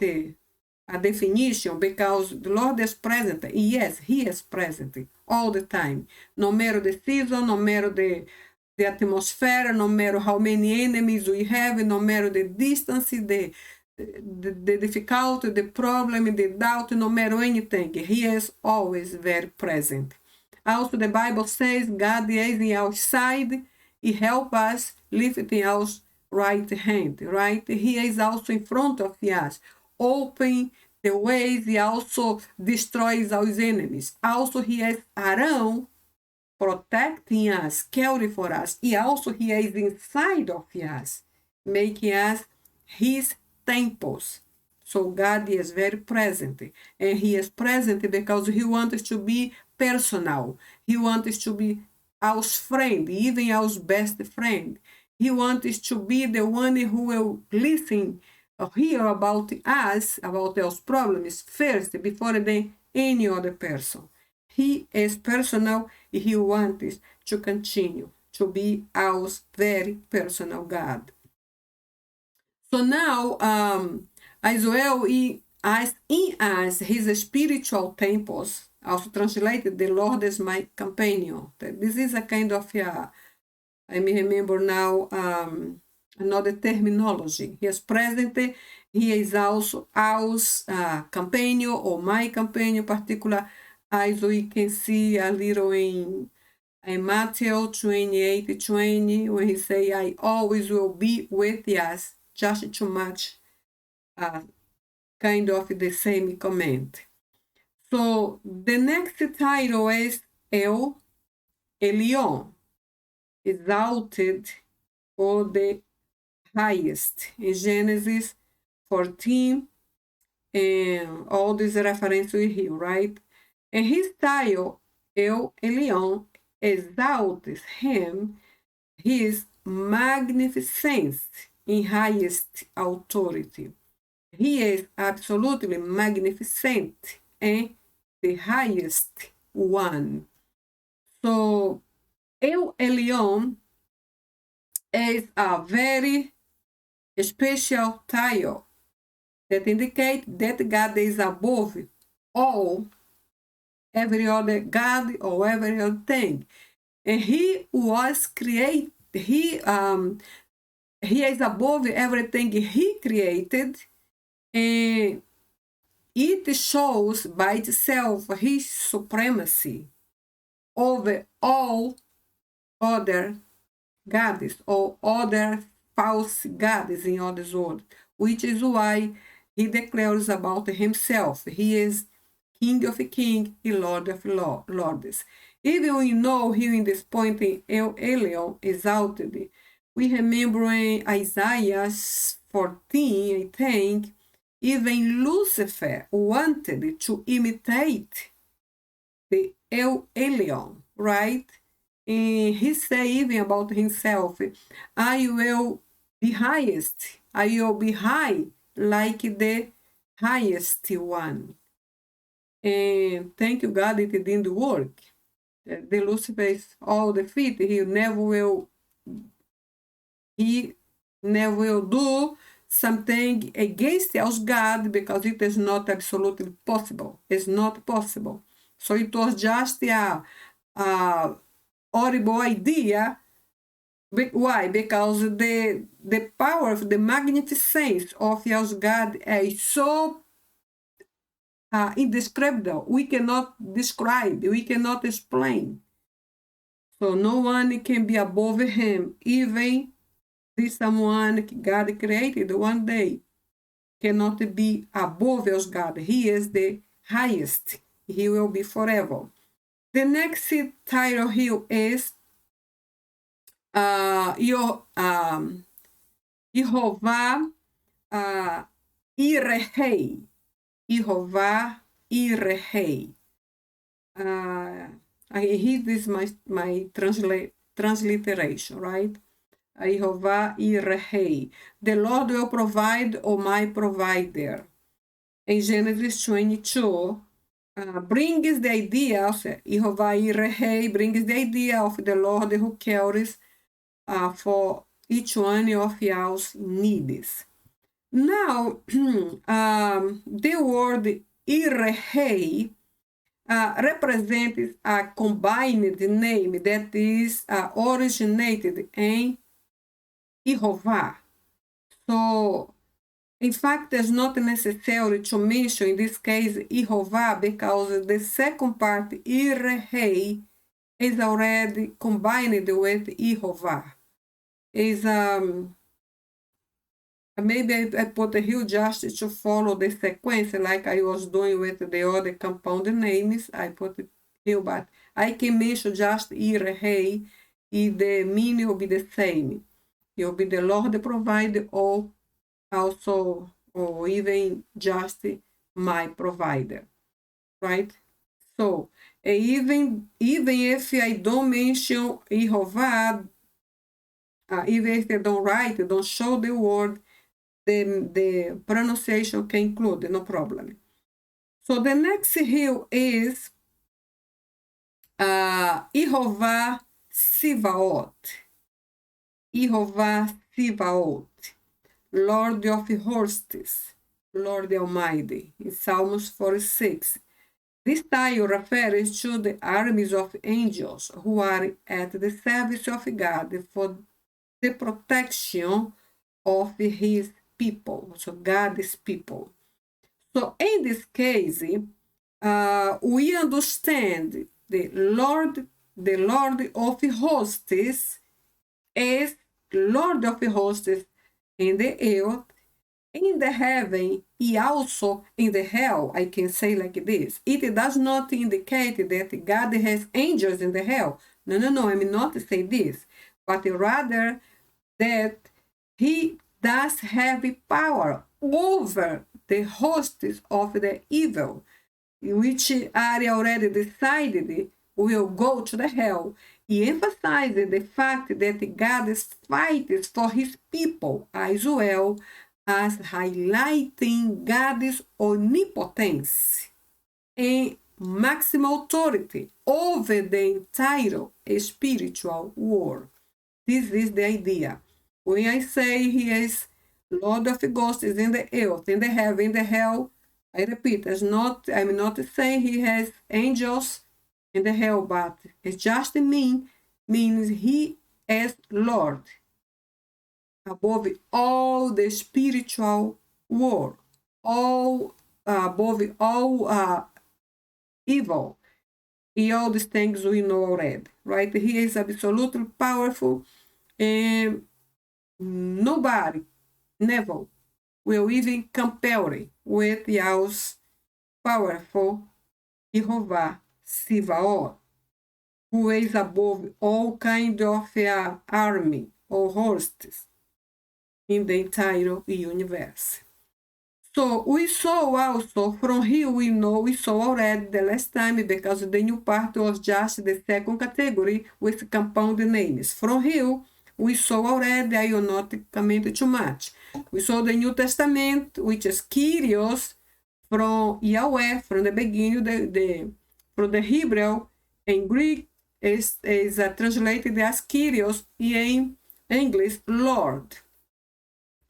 definition because the Lord is present. Yes, he is present all the time, no matter the season, no matter the atmosphere, no matter how many enemies we have, no matter the distance, the difficulty, the problem, the doubt, no matter anything, he is always very present. Also, the Bible says God is in our side. He helps us lifting our right hand, right? He is also in front of us, open the ways. He also destroys our enemies. Also, he is around, protecting us, caring for us. And also, he is inside of us, making us his temples. So God is very present, and he is present because he wants us to be personal. He wants us to be our friend, even our best friend. He wants us to be the one who will listen or hear about us, about our problems first, before than any other person. He is personal, and he wants us to continue to be our very personal God. So now, as well as in us, his spiritual temples, also translated, the Lord is my companion. This is a kind of, I may remember now another terminology. He is present, he is also our companion or my companion, particular, as we can see a little in Matthew 28:20, when he say, I always will be with us, just to match kind of the same comment. So the next title is El Elyon, exalted or the highest, in Genesis 14, and all these references here, right? And his title, El Elyon, exalts him, his magnificence in highest authority. He is absolutely magnificent and the highest one. So El Elyon is a very special title that indicates that God is above all, every other God or every other thing. And he was created, he is above everything he created, and it shows by itself his supremacy over all other gods or other false gods, in other words, which is why he declares about himself. He is King of Kings and Lord of Lords. Even we know here in this point in El Elyon exalted, we remember in Isaiah 14, I think, even Lucifer wanted to imitate the El Elyon, right? And he said even about himself, I will be highest, I will be high like the highest one. And thank you, God, it didn't work. The Lucifer is all defeated. He never will do something against us God, because it is not absolutely possible. It's not possible. So it was just horrible idea. Why? Because the power of the magnificence of Yahweh God is so indescribable. We cannot describe, we cannot explain. So no one can be above him, even this someone God created one day cannot be above us God. He is the highest. He will be forever. The next title here is Jehovah Irehei. Jehovah Irehei. This is my transliteration, right? Jehovah Irehei. The Lord will provide, or my provider. In Genesis 22, brings the idea of Jehovah Irehei, brings the idea of the Lord who cares for each one of your needs. Now, the word Irehei represents a combined name that is originated in Jehovah. So, in fact, it's not necessary to mention in this case Jehovah because the second part, Irehei, is already combined with Jehovah. Is maybe I put here just to follow the sequence like I was doing with the other compound names. I put it here, but I can mention just Irehei, and the meaning will be the same. It will be the Lord provider, or also, or even just my provider, right? So even if I don't mention Jehovah, even if I don't write, don't show the word, the pronunciation can include, no problem. So the next here is Jehovah Sivaot. Jehovah Sivaot, Lord of hosts, Lord Almighty, in Psalms 46. This title refers to the armies of angels who are at the service of God for the protection of his people, so God's people. So in this case, we understand the Lord of hosts is Lord of hosts in the earth, in the heaven, and also in the hell. I can say like this. It does not indicate that God has angels in the hell. No, I'm not saying this, but rather that he does have power over the hosts of the evil, which are already decided will go to the hell. He emphasizes the fact that God fights for his people as well as highlighting God's omnipotence and maximum authority over the entire spiritual world. This is the idea. When I say he is Lord of ghosts in the earth, in the heaven, in the hell, I repeat, I'm not saying he has angels in the hell, but it just means he is Lord above all the spiritual world, above all evil, and all these things we know already, right? He is absolutely powerful, and nobody, never, will even compare with Yahweh's powerful Jehovah Sivaot, who is above all kind of army or hosts in the entire universe. So we saw also, from here we saw already the last time, because the new part was just the second category with compound names. From here, we saw already, I will not comment too much. We saw the New Testament, which is Kyrios, from Yahweh, from the beginning, from the Hebrew, and Greek is translated as Kyrios, in English, Lord.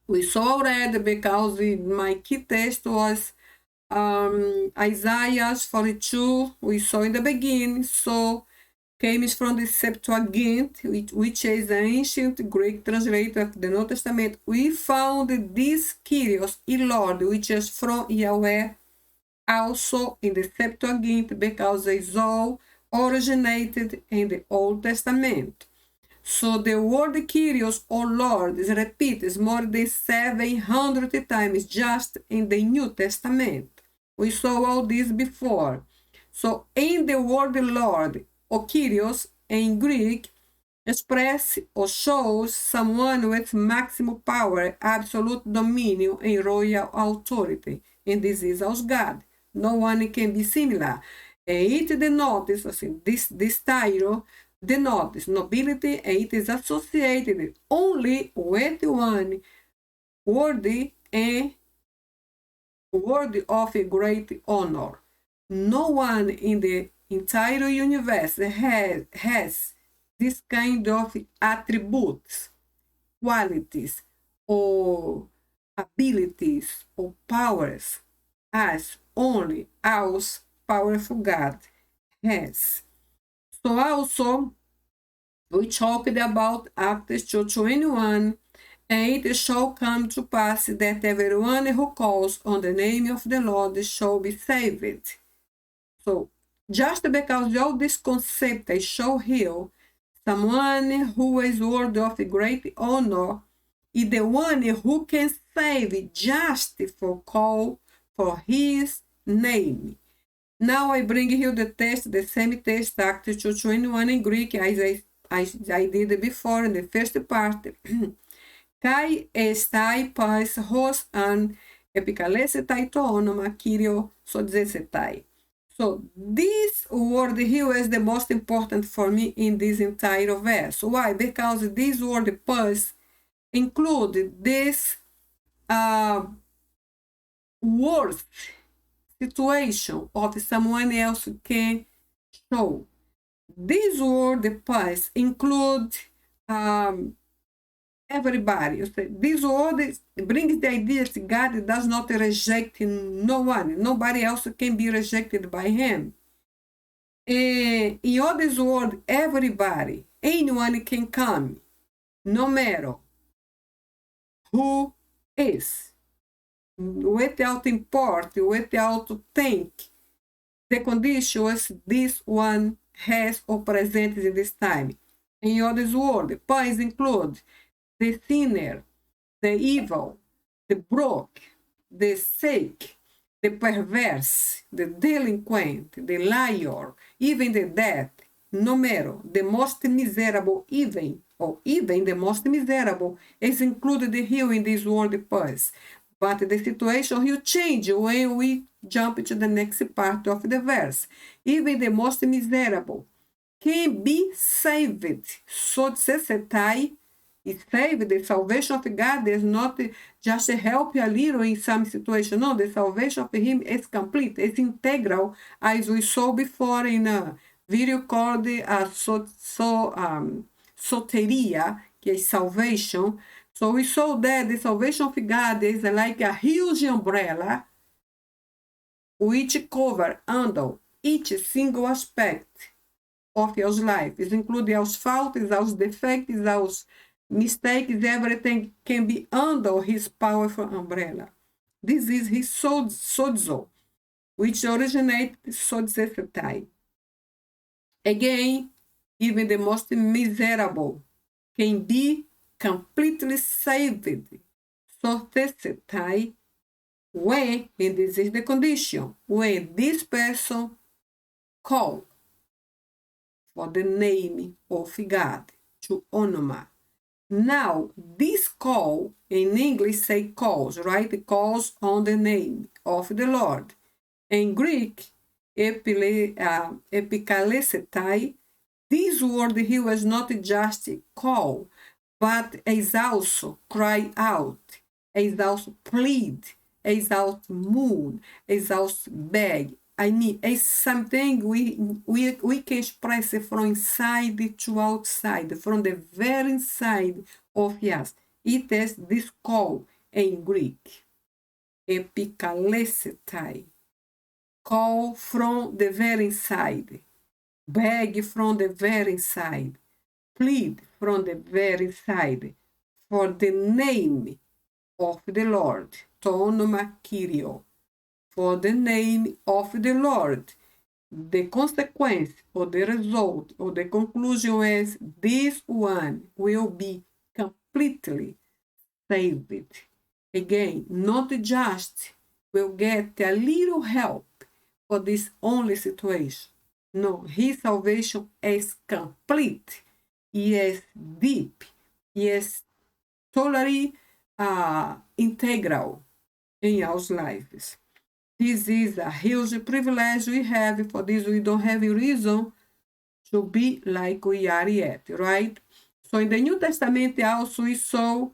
We saw already, because my key text was Isaiah 42, we saw in the beginning. So came from the Septuagint, which is an ancient Greek translation of the New Testament. We found this Kyrios, Lord, which is from Yahweh, also in the Septuagint, because it's all originated in the Old Testament. So the word Kyrios or Lord is repeated more than 700 times just in the New Testament. We saw all this before. So in the word Lord or Kyrios in Greek express or shows someone with maximum power, absolute dominion, and royal authority. And this is as God. No one can be similar. And it denotes, this title denotes nobility, and it is associated only with one worthy of a great honor. No one in the entire universe has this kind of attributes, qualities, or abilities, or powers as only our powerful God has. So also, we talked about Acts 2:21, and it shall come to pass that everyone who calls on the name of the Lord shall be saved. So, just because all this concept I show here, someone who is worthy of great honor is the one who can save just for call for his name. Now I bring you the text, the same text, Acts 2:21 in Greek, as I did before in the first part. Kai estai pas hos an epikalesetai to onoma Kyrio sodzesetai. So this word here is the most important for me in this entire verse. Why? Because this word pas include this worst situation of someone else can show. This word pas include everybody. This word brings the idea that God does not reject no one. Nobody else can be rejected by him. In other words, everybody, anyone can come, no matter who is, without import, without think. The condition is this one has or present in this time. In other words, pas include the sinner, the evil, the broke, the sick, the perverse, the delinquent, the liar, even the dead, no matter the most miserable, even the most miserable, is included here in this word pas. But the situation will change when we jump to the next part of the verse. Even the most miserable can be saved. So sesetai is saved. The salvation of God is not just help a little in some situation. No, the salvation of him is complete. It's integral, as we saw before in a video called soteria, que is salvation. So we saw that the salvation of God is like a huge umbrella which cover under each single aspect of your life. It includes our faults, our defects, our mistakes, everything can be under his powerful umbrella. This is his sozo, which originates sodzesetai. Again, even the most miserable can be completely saved. Sodzesetai, when, and this is the condition, when this person call for the name of God, to onoma. Now, this call, in English say calls, right? Calls on the name of the Lord. In Greek, epikalesetai, this word here was not just call, but is also cry out, is also plead, is also moan, is also beg. I mean, it's something we can express from inside to outside, from the very inside of us. It is this call in Greek. Epikalesetai. Call from the very inside. beg from the very side, plead from the very side, for the name of the Lord, tonoma Kyrio, for the name of the Lord. The consequence or the result or the conclusion is this one will be completely saved. Again, not just will get a little help for this only situation. No, his salvation is complete. He is deep. He is totally integral in our lives. This is a huge privilege we have. For this, we don't have a reason to be like we are yet, right? So in the New Testament also we saw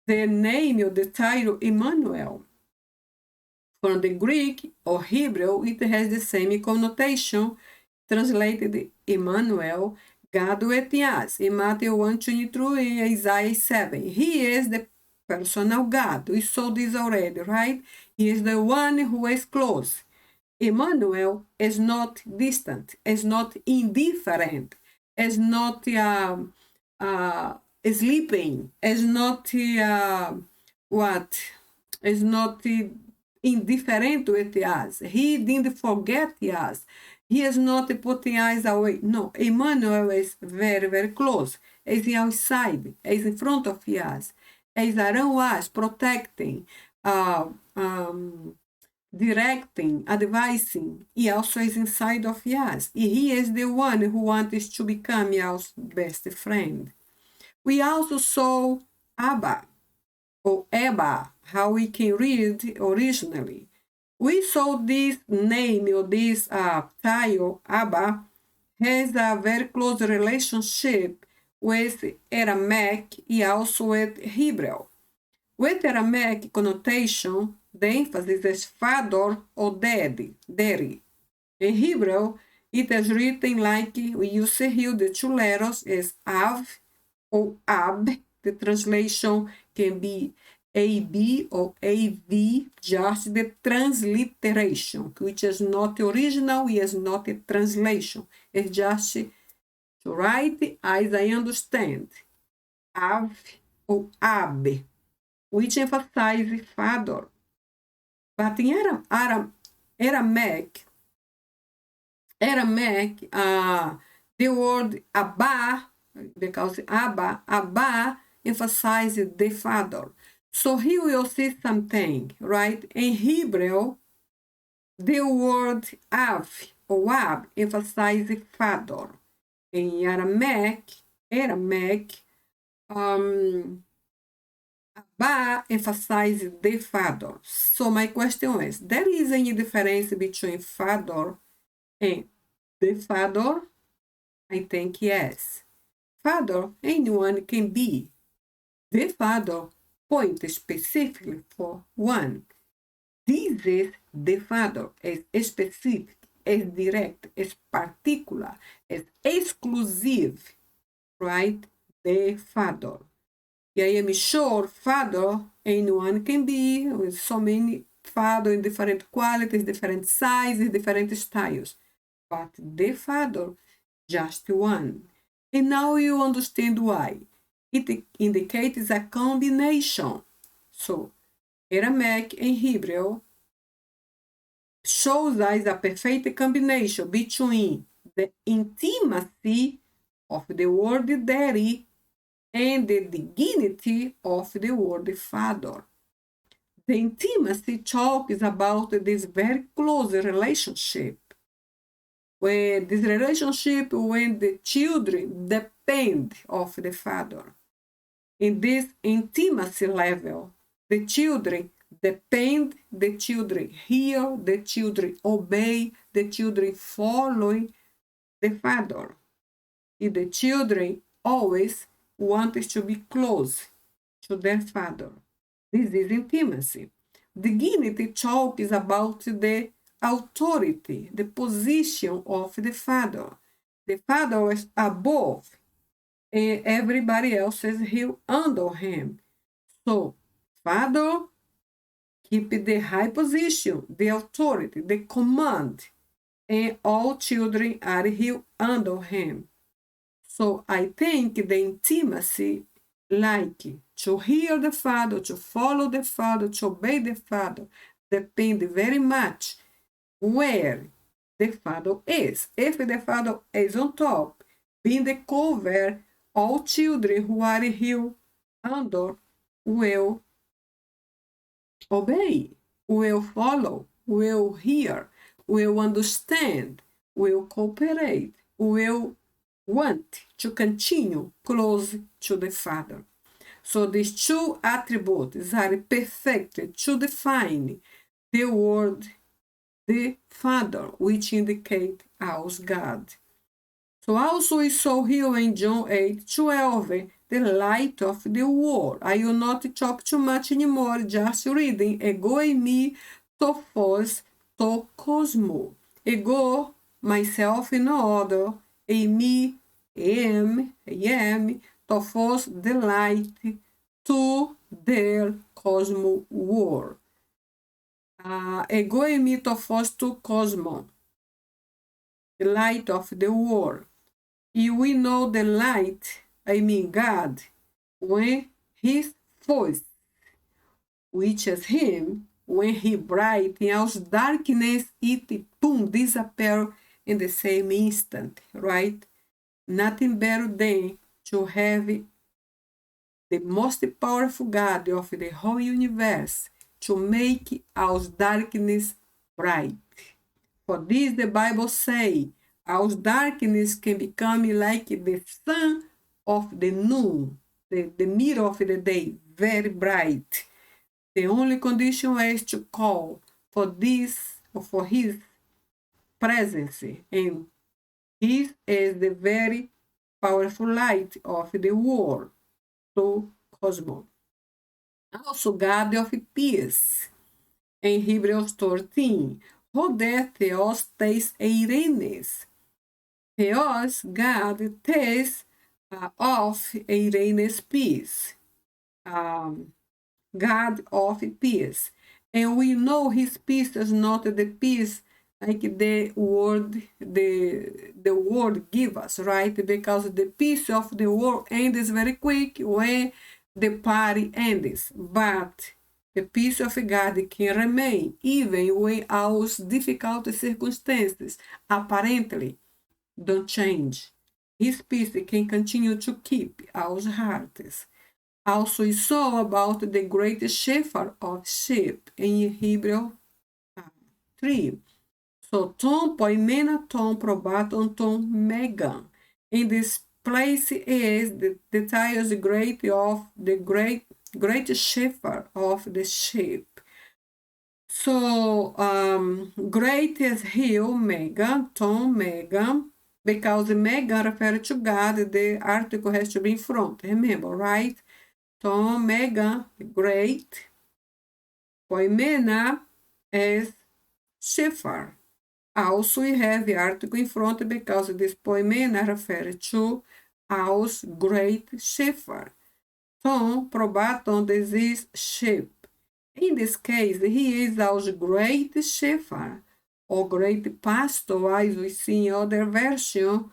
the name or the title Emmanuel. From the Greek or Hebrew, it has the same connotation, translated Emmanuel, God with us. In Matthew 1:23 and Isaiah 7. He is the personal God. We saw this already, right? He is the one who is close. Emmanuel is not distant, is not indifferent, is not sleeping, is not what? Is not indifferent with us. He didn't forget us. He is not putting us away. No, Emmanuel is very, very close. Is outside, is in front of us, is around us, protecting, directing, advising. He also is inside of us. He is the one who wants to become our best friend. We also saw Abba or Abba, how we can read originally. We saw this name or this title, Abba, has a very close relationship with Aramaic and also with Hebrew. With Aramaic connotation, the emphasis is father or daddy. In Hebrew, it is written like we use here, the two letters is Av or Ab. The translation can be AB or AV, just the transliteration, which is not original, it is not a translation. It's just to write as I understand. Av or Ab, which emphasizes father. But in Aramaic, the word Abba, because Abba emphasizes the father. So here we will see something, right? In Hebrew, the word Av or Ab emphasizes father. In Aramaic, Abba emphasizes the father. So my question is, there is any difference between father and the father? I think yes. Father, anyone can be. The father points specifically for one. This is the father, is specific, is direct, is particular, is exclusive, right? The father. I am sure father, anyone can be, with so many father in different qualities, different sizes, different styles. But the father, just one. And now you understand why. It indicates a combination. So, Aramaic and Hebrew shows us a perfect combination between the intimacy of the word daddy and the dignity of the word father. The intimacy talks about this very close relationship, when the children depend of the father. In this intimacy level, the children depend, the children hear, the children obey, the children follow the father. And the children always want to be close to their father. This is intimacy. Dignity talks about the authority, the position of the father. The father is above, and everybody else is here under him. So, father keep the high position, the authority, the command, and all children are healed under him. So I think the intimacy, like to hear the Father, to follow the Father, to obey the Father, depend very much where the Father is. If the Father is on top, being the cover, all children who are healed under will obey, will follow, will hear, will understand, will cooperate, will want to continue close to the Father. So these two attributes are perfect to define the word the Father, which indicate as God. So also we saw here in John 8:12, the light of the world. I will not talk too much anymore, just reading. Ego em mim, to phos, to cosmo. Ego, myself in order, em me, am, to phos, the light, to the cosmo world. Ego em mim, to phos, to cosmo, the light of the world. We know the light, I mean God, when his voice, which is him, when he bright in our darkness, it boom, disappear in the same instant, right? Nothing better than to have the most powerful God of the whole universe to make our darkness bright. For this, the Bible says, our darkness can become like the sun of the noon, the middle of the day, very bright. The only condition is to call for this, or for his presence, and his is the very powerful light of the world, to cosmos. Also, God of peace, in Hebrews 13, Roder Theos tes eirenes. Theos, God, tes of eirenes peace. God of peace. And we know his peace is not the peace like the world give us, right? Because the peace of the world ends very quick when the party ends. But the peace of God can remain even when our difficult circumstances apparently don't change. His peace can continue to keep our hearts. Also, we saw about the great shepherd of sheep in Hebrew 3. So, ton poimena ton probaton ton megan. In this place is the details great of the great shepherd of the sheep. So, great is hill, mega, ton, mega, because mega refers to God, the article has to be in front, remember, right? Ton, mega, great. Poimena is shepherd. Also, we have the article in front because this poimena refers to our great shepherd. Ton, probaton, this is sheep. In this case, he is our great shepherd, or great pastor, as we see in other version,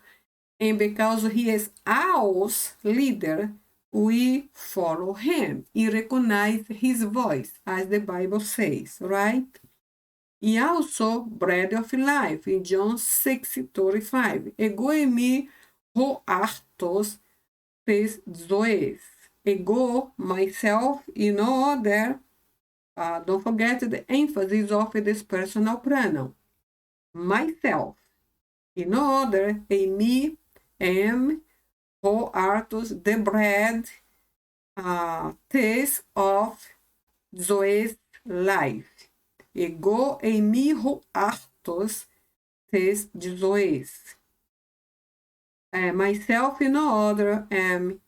and because he is our leader, we follow him. We recognize his voice, as the Bible says, right? E also bread of life, in John 6:35. Ego emi ho artos tes zoes. Ego, myself, in no other. Don't forget the emphasis of this personal pronoun. Myself. In no other, em me, am, ho artos, the bread, tes of zoes life. Ego em mi ho artos tes de zoes. Myself in no other am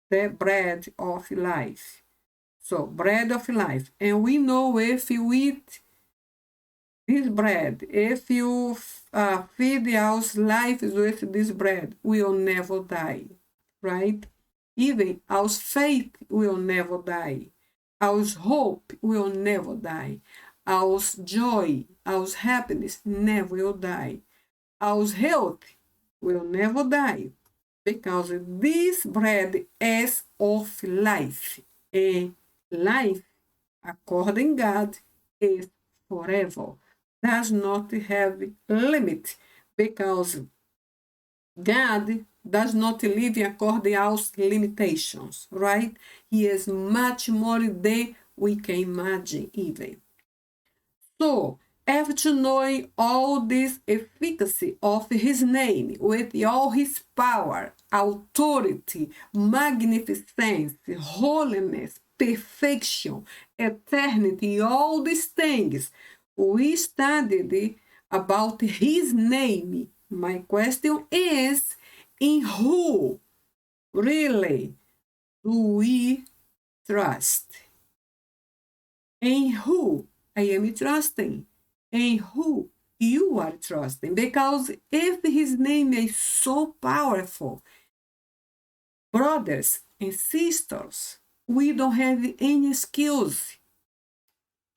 the bread of life. So, bread of life. And we know if you eat this bread, if you feed our life with this bread, we will never die, right? Even our faith will never die. Our hope will never die. our joy, our happiness never will die. Our health will never die, because this bread is of life, and life, according God, is forever. Does not have limit, because God does not live according to our limitations, right? He is much more than we can imagine even. So, after knowing all this efficacy of his name, with all his power, authority, magnificence, holiness, perfection, eternity, all these things, we studied about his name. My question is, in who really do we trust? In who I am trusting? In who you are trusting? Because if his name is so powerful, brothers and sisters, we don't have any excuse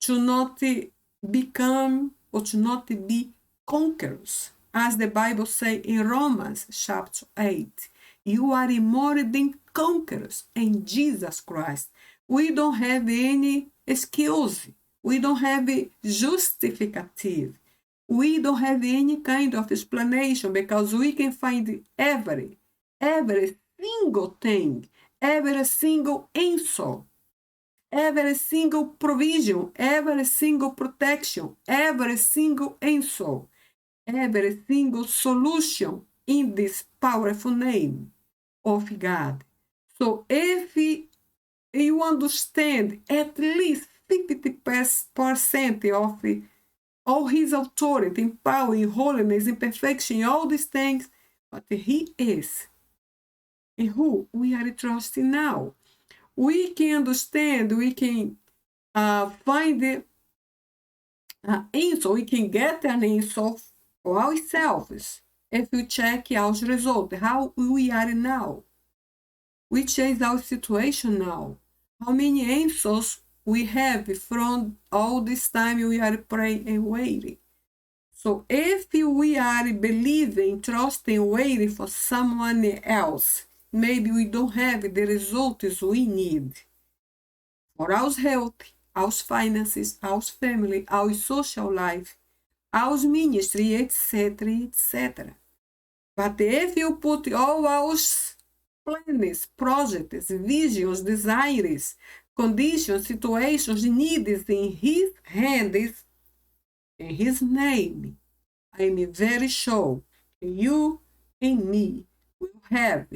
to not become or to not be conquerors. As the Bible says in Romans chapter 8, you are more than conquerors in Jesus Christ. We don't have any excuse. We don't have a justificative. We don't have any kind of explanation, because we can find every single thing, every single answer, every single provision, every single protection, every single answer, every single solution in this powerful name of God. So if you understand at least 50% of all his authority, in power, in holiness, in perfection, all these things, but he is, in who we are trusting now. We can understand, we can find the answer, we can get an answer for ourselves if we check our result, how we are now, which is our situation now, how many answers we have from all this time we are praying and waiting. So if we are believing, trusting, waiting for someone else, maybe we don't have the results we need for our health, our finances, our family, our social life, our ministry, etc., etc. But if you put all our plans, projects, visions, desires, conditions, situations, needs in his hands, in his name, I am very sure you and me will have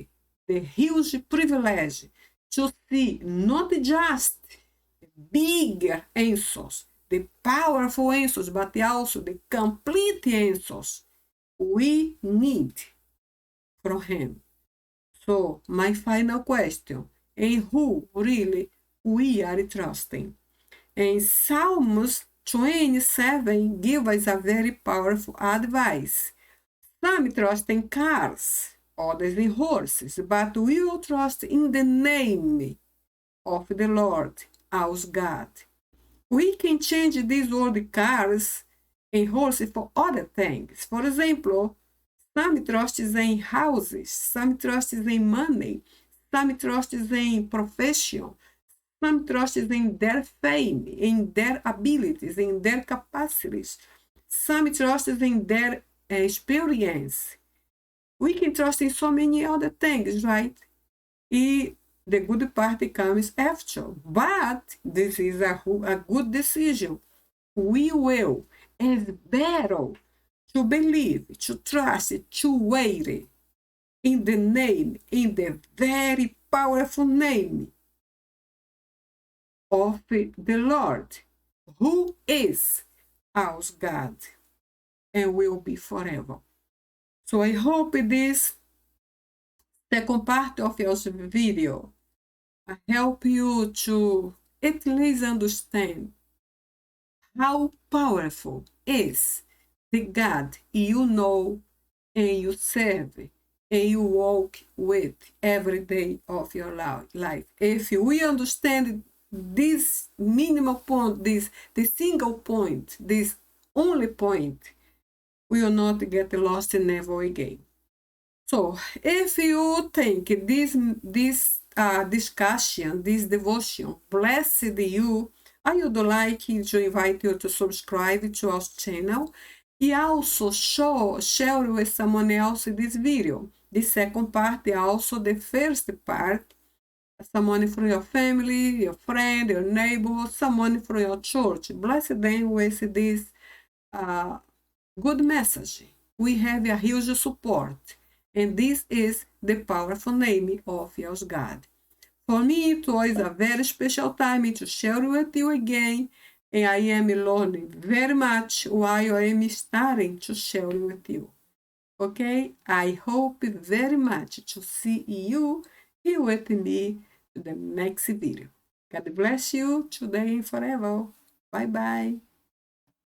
the huge privilege to see not just bigger answers, the powerful answers, but also the complete answers we need from him. So, my final question, in who really we are trusting? And Psalms 27 gives us a very powerful advice. Some trust in cars, others in horses, but we will trust in the name of the Lord, our God. We can change these word cars and horses for other things. For example, some trust in houses, some trust in money, some trust in profession, some trust in their fame, in their abilities, in their capacities. Some trust in their experience. We can trust in so many other things, right? And the good part comes after. But this is a good decision. We will, it's better to believe, to trust, to wait in the name, in the very powerful name of the Lord, who is our God and will be forever. So I hope this second part of your video help you to at least understand how powerful is the God you know and you serve and you walk with every day of your life. If we understand this minimal point, this single point, this only point, will not get lost never again. So if you think this discussion, this devotion blessed you, I would like to invite you to subscribe to our channel and also share with someone else this video. The second part, also the first part, someone from your family, your friend, your neighbor, someone from your church. Bless them with this good message. We have a huge support, and this is the powerful name of your God. For me, it was a very special time to share with you again, and I am learning very much while I am starting to share with you. Okay? I hope very much to see you here with me in the next video. God bless you today and forever. Bye-bye.